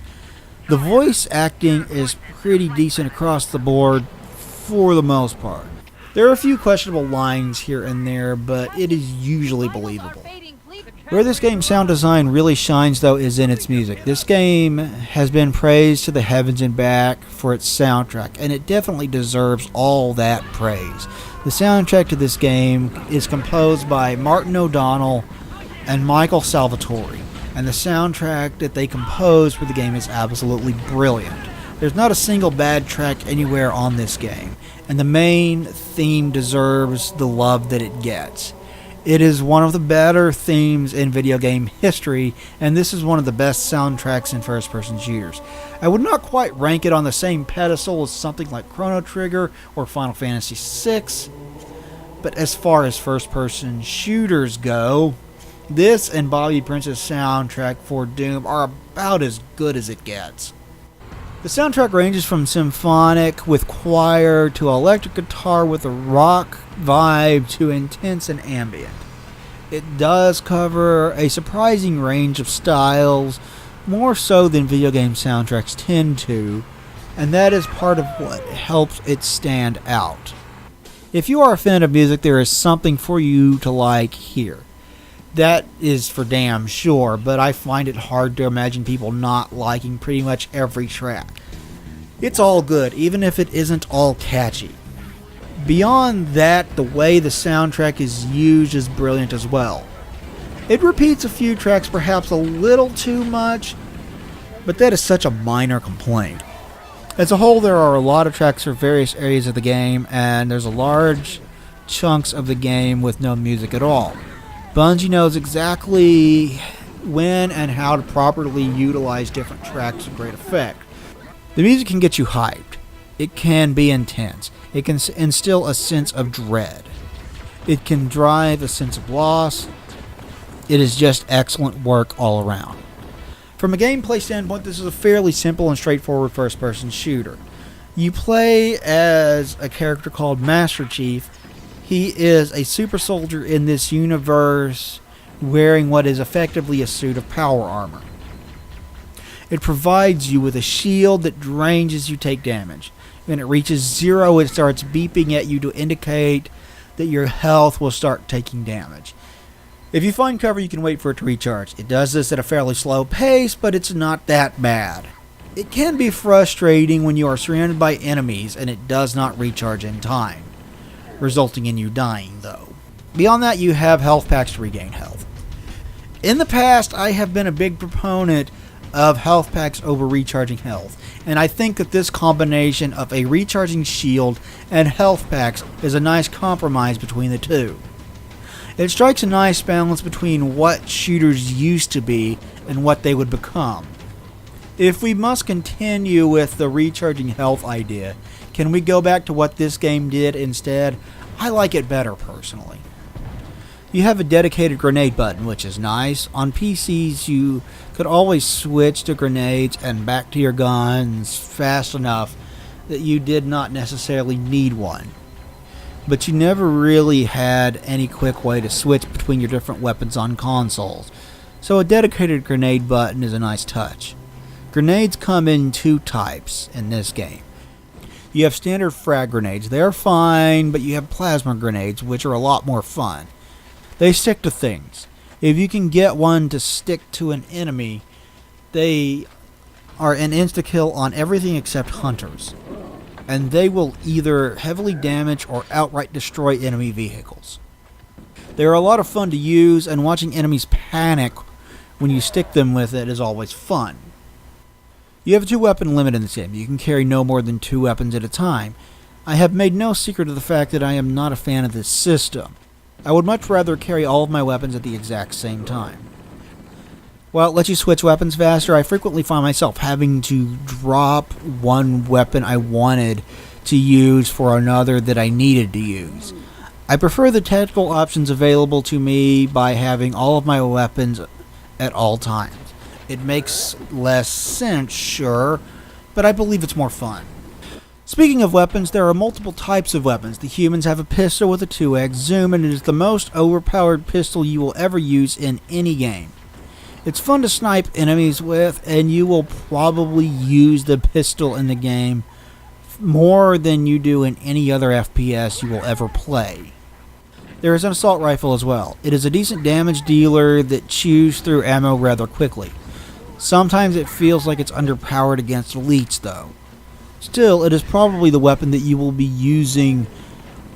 The voice acting is pretty decent across the board for the most part. There are a few questionable lines here and there, but it is usually believable. Where this game's sound design really shines, though, is in its music. This game has been praised to the heavens and back for its soundtrack, and it definitely deserves all that praise. The soundtrack to this game is composed by Martin O'Donnell and Michael Salvatore, and the soundtrack that they composed for the game is absolutely brilliant. There's not a single bad track anywhere on this game, and the main theme deserves the love that it gets. It is one of the better themes in video game history, and this is one of the best soundtracks in first-person shooters. I would not quite rank it on the same pedestal as something like Chrono Trigger or Final Fantasy VI, but as far as first-person shooters go, this and Bobby Prince's soundtrack for Doom are about as good as it gets. The soundtrack ranges from symphonic with choir to electric guitar with a rock vibe to intense and ambient. It does cover a surprising range of styles, more so than video game soundtracks tend to, and that is part of what helps it stand out. If you are a fan of music, there is something for you to like here. That is for damn sure, but I find it hard to imagine people not liking pretty much every track. It's all good, even if it isn't all catchy. Beyond that, the way the soundtrack is used is brilliant as well. It repeats a few tracks perhaps a little too much, but that is such a minor complaint. As a whole, there are a lot of tracks for various areas of the game, and there's a large chunks of the game with no music at all. Bungie knows exactly when and how to properly utilize different tracks to great effect. The music can get you hyped. It can be intense. It can instill a sense of dread. It can drive a sense of loss. It is just excellent work all around. From a gameplay standpoint, this is a fairly simple and straightforward first-person shooter. You play as a character called Master Chief. He is a super soldier in this universe wearing what is effectively a suit of power armor. It provides you with a shield that drains as you take damage. When it reaches 0, it starts beeping at you to indicate that your health will start taking damage. If you find cover, you can wait for it to recharge. It does this at a fairly slow pace, but it's not that bad. It can be frustrating when you are surrounded by enemies and it does not recharge in time, resulting in you dying though. Beyond that, you have health packs to regain health. In the past, I have been a big proponent of health packs over recharging health, and I think that this combination of a recharging shield and health packs is a nice compromise between the two. It strikes a nice balance between what shooters used to be and what they would become. If we must continue with the recharging health idea, can we go back to what this game did instead? I like it better personally. You have a dedicated grenade button, which is nice. On PCs, you could always switch to grenades and back to your guns fast enough that you did not necessarily need one. But you never really had any quick way to switch between your different weapons on consoles, so a dedicated grenade button is a nice touch. Grenades come in two types in this game. You have standard frag grenades. They are fine, but you have plasma grenades, which are a lot more fun. They stick to things. If you can get one to stick to an enemy, they are an insta-kill on everything except hunters. And they will either heavily damage or outright destroy enemy vehicles. They are a lot of fun to use, and watching enemies panic when you stick them with it is always fun. You have a 2-weapon limit in this game. You can carry no more than 2 weapons at a time. I have made no secret of the fact that I am not a fan of this system. I would much rather carry all of my weapons at the exact same time. While it lets you switch weapons faster, I frequently find myself having to drop one weapon I wanted to use for another that I needed to use. I prefer the tactical options available to me by having all of my weapons at all times. It makes less sense, sure, but I believe it's more fun. Speaking of weapons, there are multiple types of weapons. The humans have a pistol with a 2x zoom, and it is the most overpowered pistol you will ever use in any game. It's fun to snipe enemies with, and you will probably use the pistol in the game more than you do in any other FPS you will ever play. There is an assault rifle as well. It is a decent damage dealer that chews through ammo rather quickly. Sometimes it feels like it's underpowered against elites though. Still, it is probably the weapon that you will be using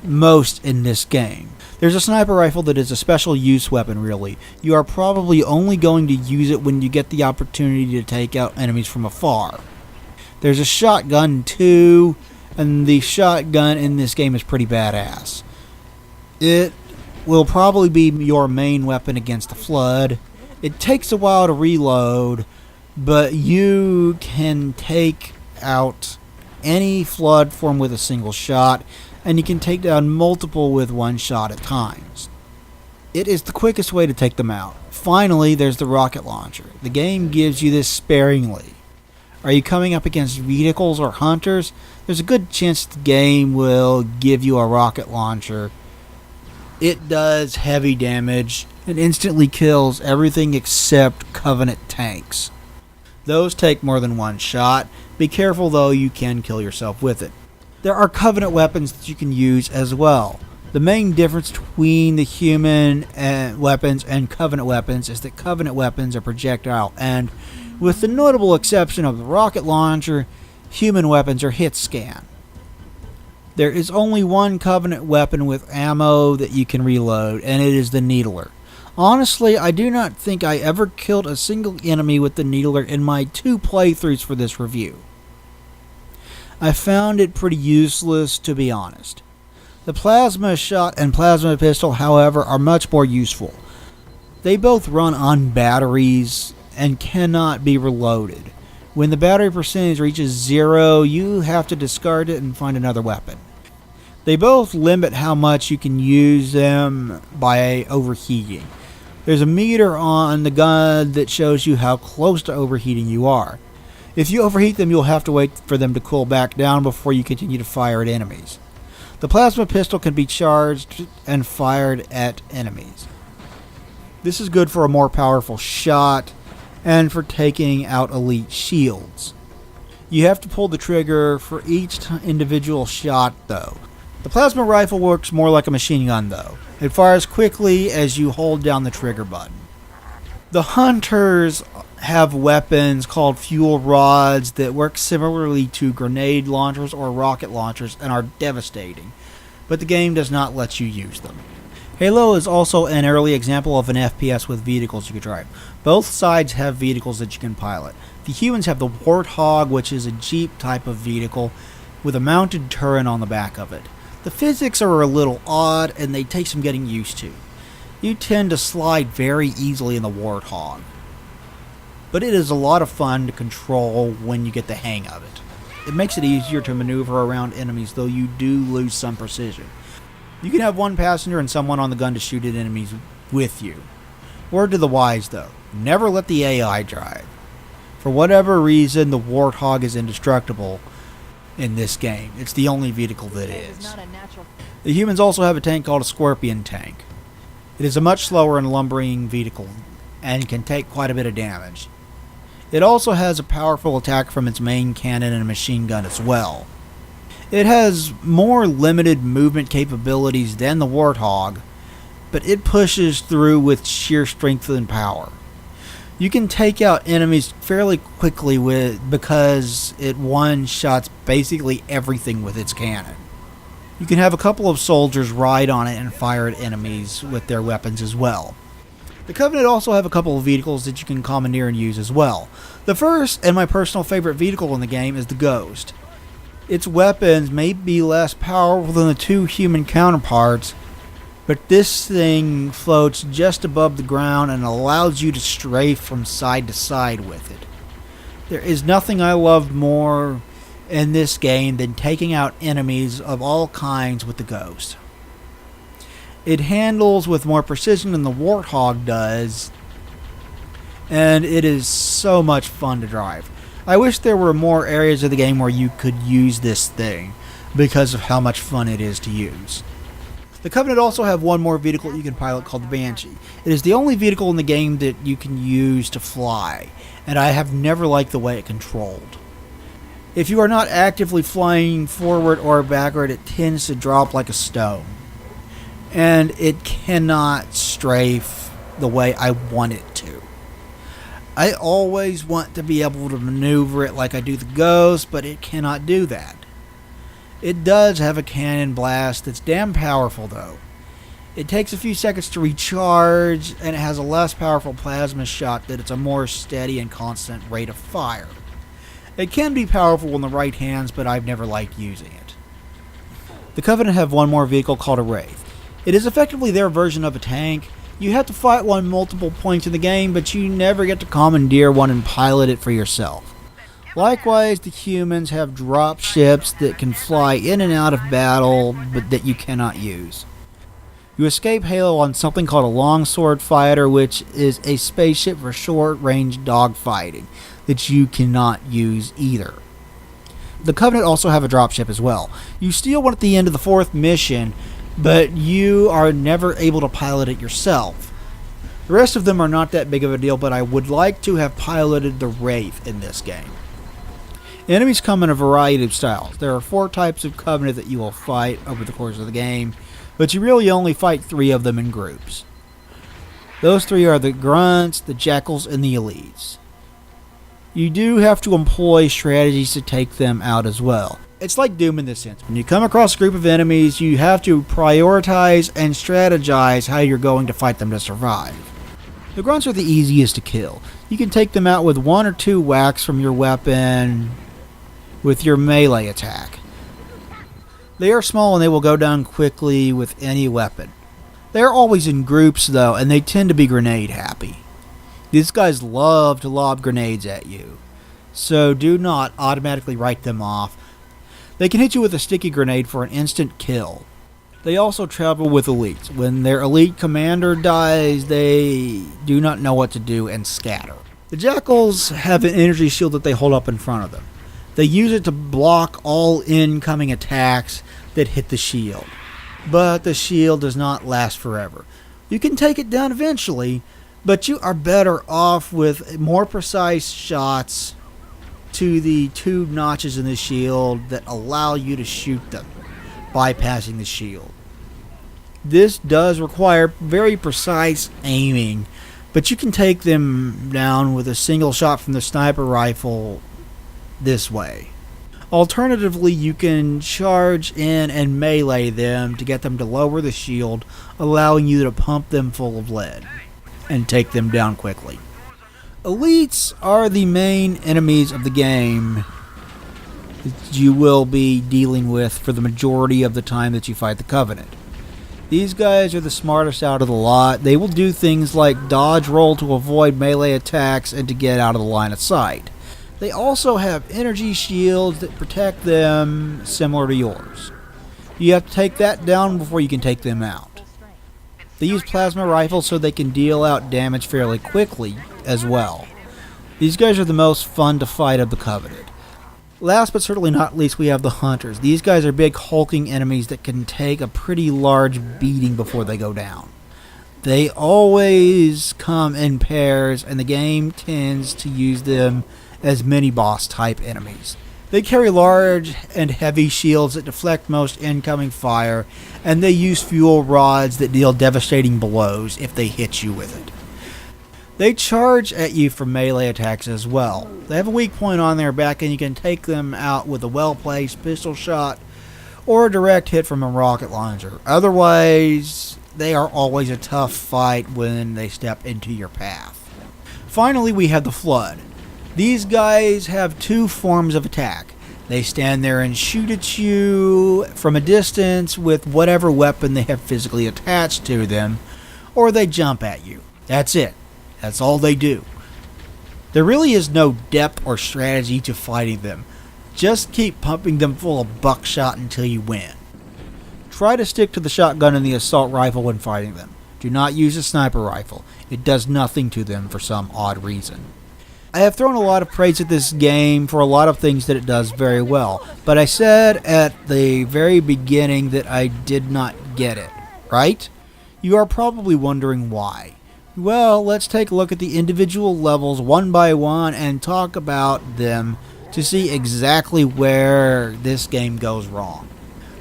most in this game. There's a sniper rifle that is a special use weapon really. You are probably only going to use it when you get the opportunity to take out enemies from afar. There's a shotgun too, and the shotgun in this game is pretty badass. It will probably be your main weapon against the Flood. It takes a while to reload, but you can take out any Flood form with a single shot, and you can take down multiple with one shot at times. It is the quickest way to take them out. Finally, there's the rocket launcher. The game gives you this sparingly. Are you coming up against vehicles or hunters? There's a good chance the game will give you a rocket launcher. It does heavy damage and instantly kills everything except Covenant tanks. Those take more than one shot. Be careful though, you can kill yourself with it. There are Covenant weapons that you can use as well. The main difference between the human weapons and Covenant weapons is that Covenant weapons are projectile, and with the notable exception of the rocket launcher, human weapons are hit scan. There is only one Covenant weapon with ammo that you can reload, and it is the Needler. Honestly, I do not think I ever killed a single enemy with the Needler in my 2 playthroughs for this review. I found it pretty useless, to be honest. The plasma shot and plasma pistol, however, are much more useful. They both run on batteries and cannot be reloaded. When the battery percentage reaches 0, you have to discard it and find another weapon. They both limit how much you can use them by overheating. There's a meter on the gun that shows you how close to overheating you are. If you overheat them, you'll have to wait for them to cool back down before you continue to fire at enemies. The plasma pistol can be charged and fired at enemies. This is good for a more powerful shot and for taking out elite shields. You have to pull the trigger for each individual shot though. The plasma rifle works more like a machine gun though. It fires quickly as you hold down the trigger button. The hunters have weapons called fuel rods that work similarly to grenade launchers or rocket launchers and are devastating, but the game does not let you use them. Halo is also an early example of an FPS with vehicles you can drive. Both sides have vehicles that you can pilot. The humans have the Warthog, which is a Jeep type of vehicle with a mounted turret on the back of it. The physics are a little odd and they take some getting used to. You tend to slide very easily in the Warthog, but it is a lot of fun to control when you get the hang of it. It makes it easier to maneuver around enemies, though you do lose some precision. You can have one passenger and someone on the gun to shoot at enemies with you. Word to the wise though, never let the AI drive. For whatever reason, the Warthog is indestructible in this game. It's the only vehicle that is. The humans also have a tank called a Scorpion tank. It is a much slower and lumbering vehicle and can take quite a bit of damage. It also has a powerful attack from its main cannon and a machine gun as well. It has more limited movement capabilities than the Warthog, but it pushes through with sheer strength and power. You can take out enemies fairly quickly because it one-shots basically everything with its cannon. You can have a couple of soldiers ride on it and fire at enemies with their weapons as well. The Covenant also have a couple of vehicles that you can commandeer and use as well. The first, and my personal favorite vehicle in the game, is the Ghost. Its weapons may be less powerful than the two human counterparts, but this thing floats just above the ground and allows you to strafe from side to side with it. There is nothing I love more in this game than taking out enemies of all kinds with the Ghost. It handles with more precision than the Warthog does, and it is so much fun to drive. I wish there were more areas of the game where you could use this thing because of how much fun it is to use. The Covenant also have one more vehicle you can pilot called the Banshee. It is the only vehicle in the game that you can use to fly, and I have never liked the way it controlled. If you are not actively flying forward or backward, it tends to drop like a stone. And it cannot strafe the way I want it to. I always want to be able to maneuver it like I do the Ghost, but it cannot do that. It does have a cannon blast that's damn powerful though. It takes a few seconds to recharge, and it has a less powerful plasma shot that it's a more steady and constant rate of fire. It can be powerful in the right hands, but I've never liked using it. The Covenant have one more vehicle called a Wraith. It is effectively their version of a tank. You have to fight one multiple points in the game, but you never get to commandeer one and pilot it for yourself. Likewise, the humans have drop ships that can fly in and out of battle, but that you cannot use. You escape Halo on something called a longsword fighter, which is a spaceship for short-range dogfighting that you cannot use either. The Covenant also have a dropship as well. You steal one at the end of the fourth mission, but you are never able to pilot it yourself. The rest of them are not that big of a deal, but I would like to have piloted the Wraith in this game. Enemies come in a variety of styles. There are 4 types of Covenant that you will fight over the course of the game, but you really only fight 3 of them in groups. Those 3 are the Grunts, the Jackals, and the Elites. You do have to employ strategies to take them out as well. It's like Doom in this sense. When you come across a group of enemies, you have to prioritize and strategize how you're going to fight them to survive. The Grunts are the easiest to kill. You can take them out with 1 or 2 whacks from your weapon with your melee attack. They are small and they will go down quickly with any weapon. They are always in groups though, and they tend to be grenade happy. These guys love to lob grenades at you, so do not automatically write them off. They can hit you with a sticky grenade for an instant kill. They also travel with elites. When their elite commander dies, they do not know what to do and scatter. The Jackals have an energy shield that they hold up in front of them. They use it to block all incoming attacks that hit the shield. But the shield does not last forever. You can take it down eventually, but you are better off with more precise shots to the 2 notches in the shield that allow you to shoot them, bypassing the shield. This does require very precise aiming, but you can take them down with a single shot from the sniper rifle this way. Alternatively, you can charge in and melee them to get them to lower the shield, allowing you to pump them full of lead and take them down quickly. Elites are the main enemies of the game that you will be dealing with for the majority of the time that you fight the Covenant. These guys are the smartest out of the lot. They will do things like dodge roll to avoid melee attacks and to get out of the line of sight. They also have energy shields that protect them, similar to yours. You have to take that down before you can take them out. They use plasma rifles so they can deal out damage fairly quickly as well. These guys are the most fun to fight of the Covenant. Last but certainly not least, we have the Hunters. These guys are big hulking enemies that can take a pretty large beating before they go down. They always come in pairs, and the game tends to use them as mini-boss type enemies. They carry large and heavy shields that deflect most incoming fire, and they use fuel rods that deal devastating blows if they hit you with it. They charge at you for melee attacks as well. They have a weak point on their back, and you can take them out with a well-placed pistol shot or a direct hit from a rocket launcher. Otherwise, they are always a tough fight when they step into your path. Finally, we have the Flood. These guys have two forms of attack. They stand there and shoot at you from a distance with whatever weapon they have physically attached to them, or they jump at you. That's it. That's all they do. There really is no depth or strategy to fighting them. Just keep pumping them full of buckshot until you win. Try to stick to the shotgun and the assault rifle when fighting them. Do not use a sniper rifle. It does nothing to them for some odd reason. I have thrown a lot of praise at this game for a lot of things that it does very well, but I said at the very beginning that I did not get it, right? You are probably wondering why. Well, let's take a look at the individual levels one by one and talk about them to see exactly where this game goes wrong.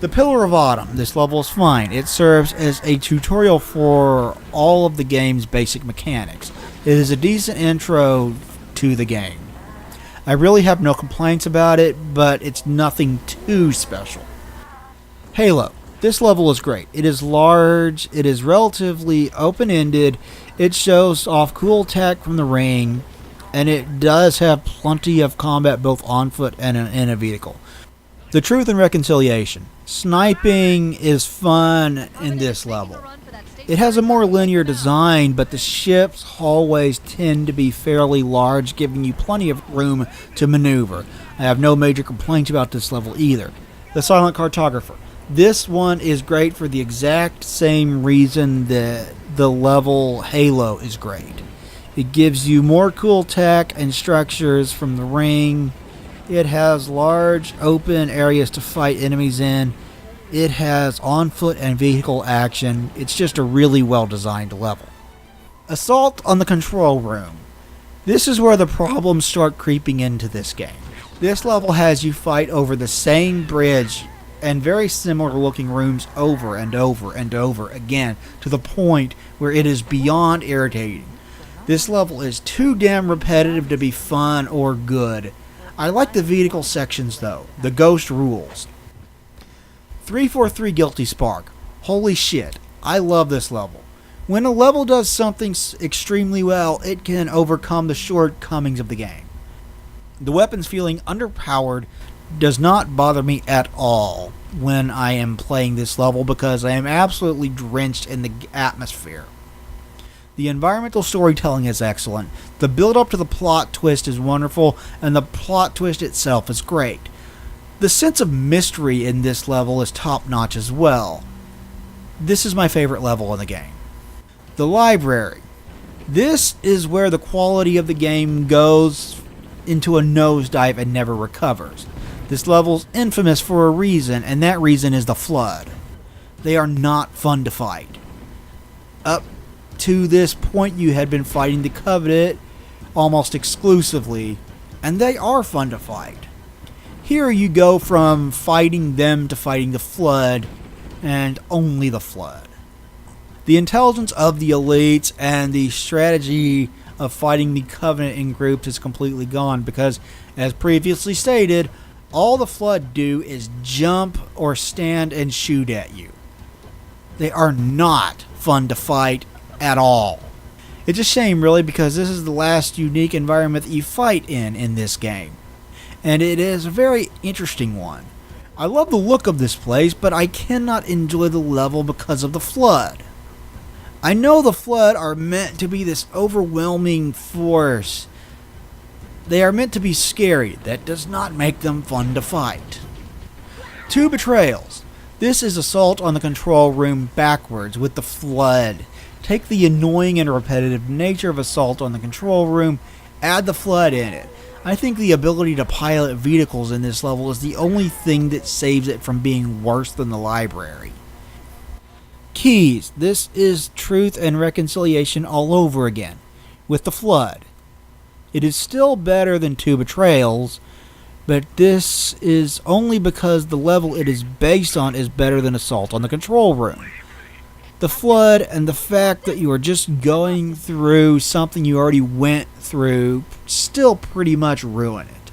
The Pillar of Autumn. This level is fine. It serves as a tutorial for all of the game's basic mechanics. It is a decent intro to the game. I really have no complaints about it, but it's nothing too special. Halo. This level is great. It is large, it is relatively open-ended, it shows off cool tech from the ring, and it does have plenty of combat both on foot and in a vehicle. The Truth and Reconciliation. Sniping is fun in this level. It has a more linear design, but the ship's hallways tend to be fairly large, giving you plenty of room to maneuver. I have no major complaints about this level either. The Silent Cartographer. This one is great for the exact same reason that the level Halo is great. It gives you more cool tech and structures from the ring. It has large open areas to fight enemies in. It has on-foot and vehicle action. It's just a really well-designed level. Assault on the Control Room. This is where the problems start creeping into this game. This level has you fight over the same bridge and very similar looking rooms over and over and over again to the point where it is beyond irritating. This level is too damn repetitive to be fun or good. I like the vehicle sections though. The Ghost rules. 343 Guilty Spark. Holy shit, I love this level. When a level does something extremely well, it can overcome the shortcomings of the game. The weapons feeling underpowered does not bother me at all when I am playing this level because I am absolutely drenched in the atmosphere. The environmental storytelling is excellent, the build up to the plot twist is wonderful, and the plot twist itself is great. The sense of mystery in this level is top notch as well. This is my favorite level in the game. The Library. This is where the quality of the game goes into a nosedive and never recovers. This level's infamous for a reason, and that reason is the Flood. They are not fun to fight. Up to this point you had been fighting the Covenant almost exclusively, and they are fun to fight. Here you go from fighting them to fighting the Flood, and only the Flood. The intelligence of the elites and the strategy of fighting the Covenant in groups is completely gone because, as previously stated, All the Flood do is jump or stand and shoot at you. They are not fun to fight at all. It's a shame, really, because this is the last unique environment that you fight in this game. And it is a very interesting one. I love the look of this place, but I cannot enjoy the level because of the Flood. I know the Flood are meant to be this overwhelming force. They are meant to be scary. That does not make them fun to fight. 2 Betrayals. This is Assault on the Control Room backwards with the Flood. Take the annoying and repetitive nature of Assault on the Control Room, add the Flood in it. I think the ability to pilot vehicles in this level is the only thing that saves it from being worse than the library. Keys. This is Truth and Reconciliation all over again, with the Flood. It is still better than 2 Betrayals, but this is only because the level it is based on is better than Assault on the Control Room. The Flood and the fact that you are just going through something you already went through still pretty much ruin it.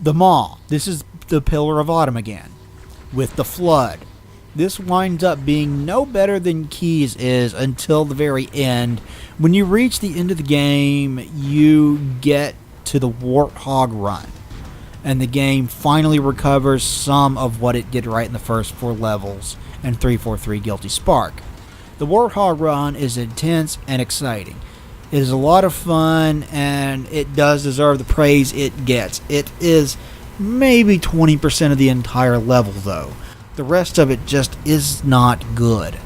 The Maw. This is the Pillar of Autumn again, with the Flood. This winds up being no better than Keys is until the very end. When you reach the end of the game, you get to the Warthog Run, and the game finally recovers some of what it did right in the first 4 levels and 343 Guilty Spark. The Warthog Run is intense and exciting. It is a lot of fun, and it does deserve the praise it gets. It is maybe 20% of the entire level, though. The rest of it just is not good.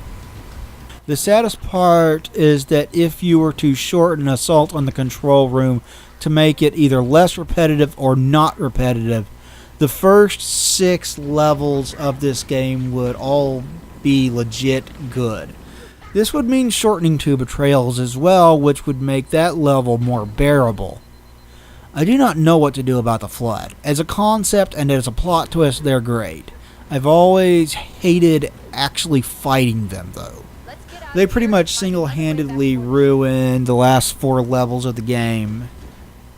The saddest part is that if you were to shorten Assault on the Control Room to make it either less repetitive or not repetitive, the first 6 levels of this game would all be legit good. This would mean shortening 2 Betrayals as well, which would make that level more bearable. I do not know what to do about the Flood. As a concept and as a plot twist, they're great. I've always hated actually fighting them, though. They pretty much single-handedly ruined the last 4 levels of the game.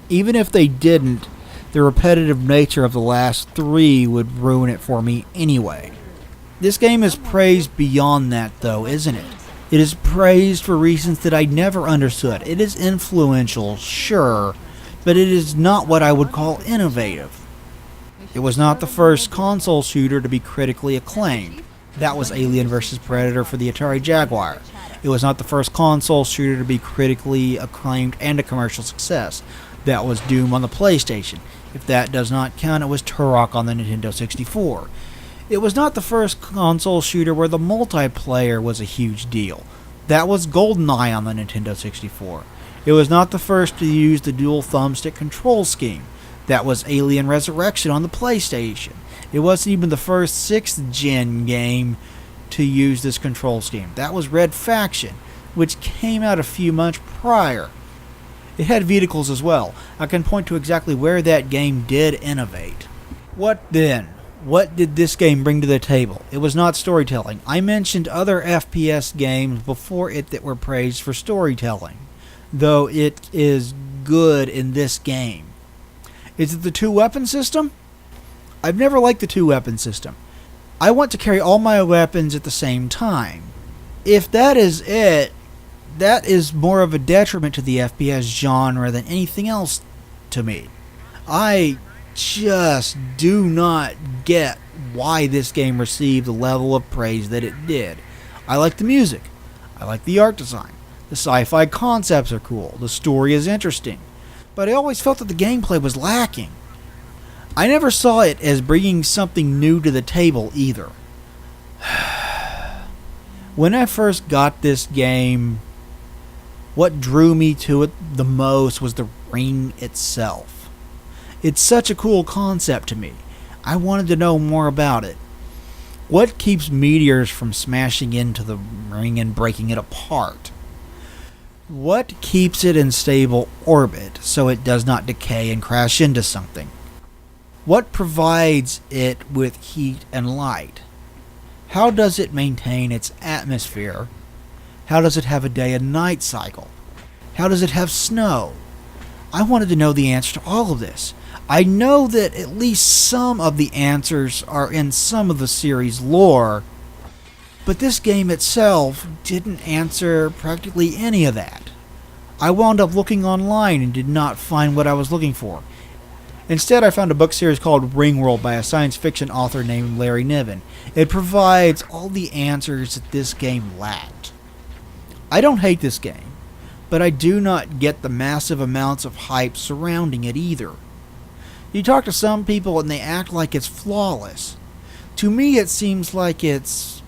Even if they didn't, the repetitive nature of the last 3 would ruin it for me anyway. This game is praised beyond that, though, isn't it? It is praised for reasons that I never understood. It is influential, sure, but it is not what I would call innovative. It was not the first console shooter to be critically acclaimed. That was Alien vs. Predator for the Atari Jaguar. It was not the first console shooter to be critically acclaimed and a commercial success. That was Doom on the PlayStation. If that does not count, it was Turok on the Nintendo 64. It was not the first console shooter where the multiplayer was a huge deal. That was GoldenEye on the Nintendo 64. It was not the first to use the dual thumbstick control scheme. That was Alien Resurrection on the PlayStation. It wasn't even the first 6th gen game to use this control scheme. That was Red Faction, which came out a few months prior. It had vehicles as well. I can point to exactly where that game did innovate. What then? What did this game bring to the table? It was not storytelling. I mentioned other FPS games before it that were praised for storytelling, though it is good in this game. Is it the 2-weapon system? I've never liked the 2-weapon system. I want to carry all my weapons at the same time. If that is it, that is more of a detriment to the FPS genre than anything else to me. I just do not get why this game received the level of praise that it did. I like the music. I like the art design. The sci-fi concepts are cool. The story is interesting. But I always felt that the gameplay was lacking. I never saw it as bringing something new to the table either. When I first got this game, what drew me to it the most was the ring itself. It's such a cool concept to me. I wanted to know more about it. What keeps meteors from smashing into the ring and breaking it apart? What keeps it in stable orbit so it does not decay and crash into something? What provides it with heat and light? How does it maintain its atmosphere? How does it have a day and night cycle? How does it have snow? I wanted to know the answer to all of this. I know that at least some of the answers are in some of the series lore, but this game itself didn't answer practically any of that. I wound up looking online and did not find what I was looking for. Instead, I found a book series called Ringworld by a science fiction author named Larry Niven. It provides all the answers that this game lacked. I don't hate this game, but I do not get the massive amounts of hype surrounding it either. You talk to some people and they act like it's flawless. To me, it seems like it's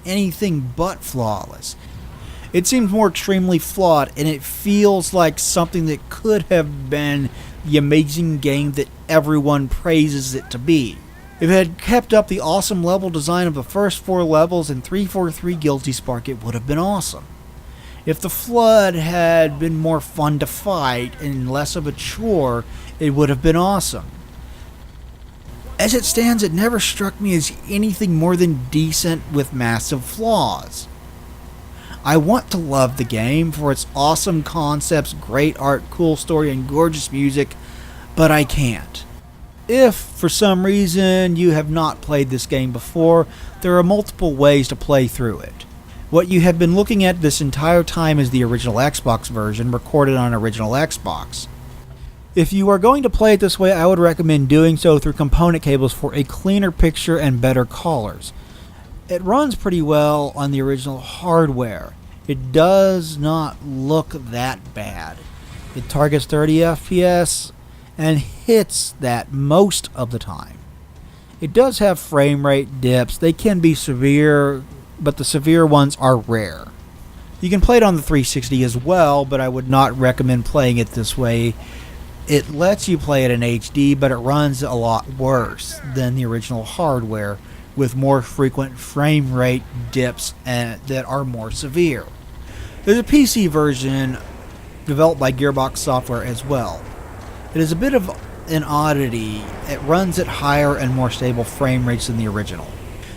anything but flawless. It seems more extremely flawed, and it feels like something that could have been the amazing game that everyone praises it to be. If it had kept up the awesome level design of the first 4 levels in 343 Guilty Spark, it would have been awesome. If the Flood had been more fun to fight and less of a chore, it would have been awesome. As it stands, it never struck me as anything more than decent with massive flaws. I want to love the game for its awesome concepts, great art, cool story, and gorgeous music, but I can't. If, for some reason, you have not played this game before, there are multiple ways to play through it. What you have been looking at this entire time is the original Xbox version, recorded on original Xbox. If you are going to play it this way, I would recommend doing so through component cables for a cleaner picture and better colors. It runs pretty well on the original hardware. It does not look that bad. It targets 30 FPS and hits that most of the time. It does have frame rate dips. They can be severe, but the severe ones are rare. You can play it on the 360 as well, but I would not recommend playing it this way. It lets you play it in HD, but it runs a lot worse than the original hardware, with more frequent frame rate dips that are more severe. There's a PC version developed by Gearbox Software as well. It is a bit of an oddity. It runs at higher and more stable frame rates than the original.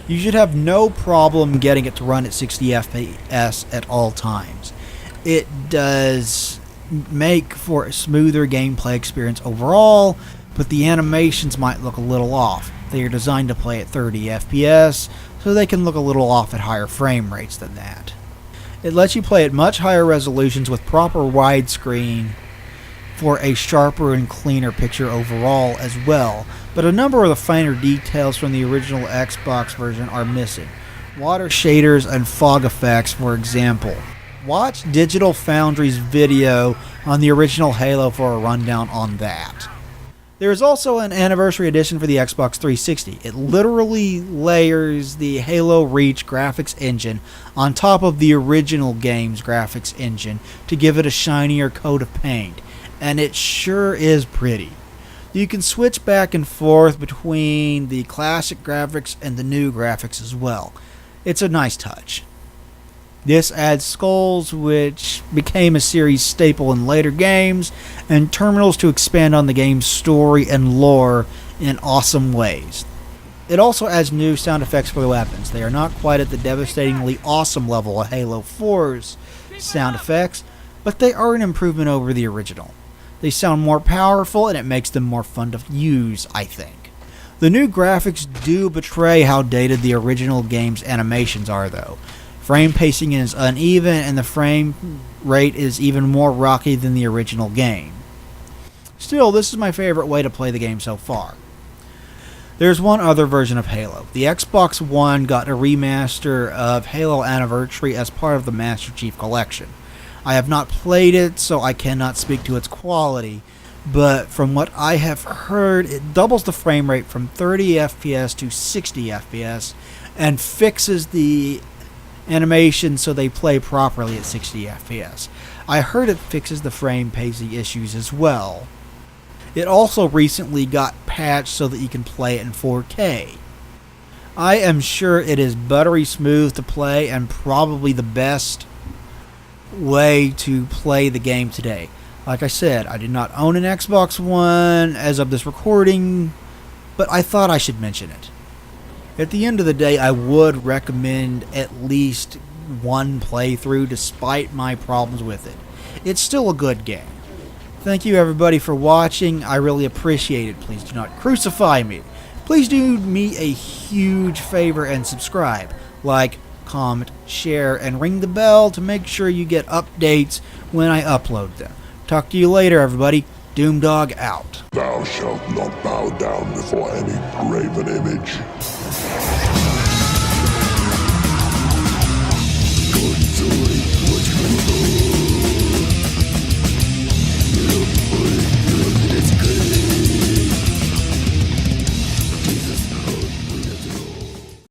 You should have no problem getting it to run at 60 FPS at all times. It does make for a smoother gameplay experience overall, but the animations might look a little off. They are designed to play at 30 FPS, so they can look a little off at higher frame rates than that. It lets you play at much higher resolutions with proper widescreen for a sharper and cleaner picture overall as well, but a number of the finer details from the original Xbox version are missing. Water shaders and fog effects, for example. Watch Digital Foundry's video on the original Halo for a rundown on that. There is also an anniversary edition for the Xbox 360. It literally layers the Halo Reach graphics engine on top of the original game's graphics engine to give it a shinier coat of paint, and it sure is pretty. You can switch back and forth between the classic graphics and the new graphics as well. It's a nice touch. This adds skulls, which became a series staple in later games, and terminals to expand on the game's story and lore in awesome ways. It also adds new sound effects for the weapons. They are not quite at the devastatingly awesome level of Halo 4's sound effects, but they are an improvement over the original. They sound more powerful, and it makes them more fun to use, I think. The new graphics do betray how dated the original game's animations are, though. Frame pacing is uneven, and the frame rate is even more rocky than the original game. Still, this is my favorite way to play the game so far. There's one other version of Halo. The Xbox One got a remaster of Halo Anniversary as part of the Master Chief Collection. I have not played it, so I cannot speak to its quality, but from what I have heard, it doubles the frame rate from 30 FPS to 60 FPS and fixes the animation so they play properly at 60 FPS. I heard it fixes the frame pacing issues as well. It also recently got patched so that you can play it in 4K. I am sure it is buttery smooth to play and probably the best way to play the game today. Like I said, I did not own an Xbox One as of this recording, but I thought I should mention it. At the end of the day, I would recommend at least one playthrough despite my problems with it. It's still a good game. Thank you everybody for watching. I really appreciate it. Please do not crucify me. Please do me a huge favor and subscribe. Like, comment, share, and ring the bell to make sure you get updates when I upload them. Talk to you later, everybody. Doomdog out. Thou shalt not bow down before any graven image.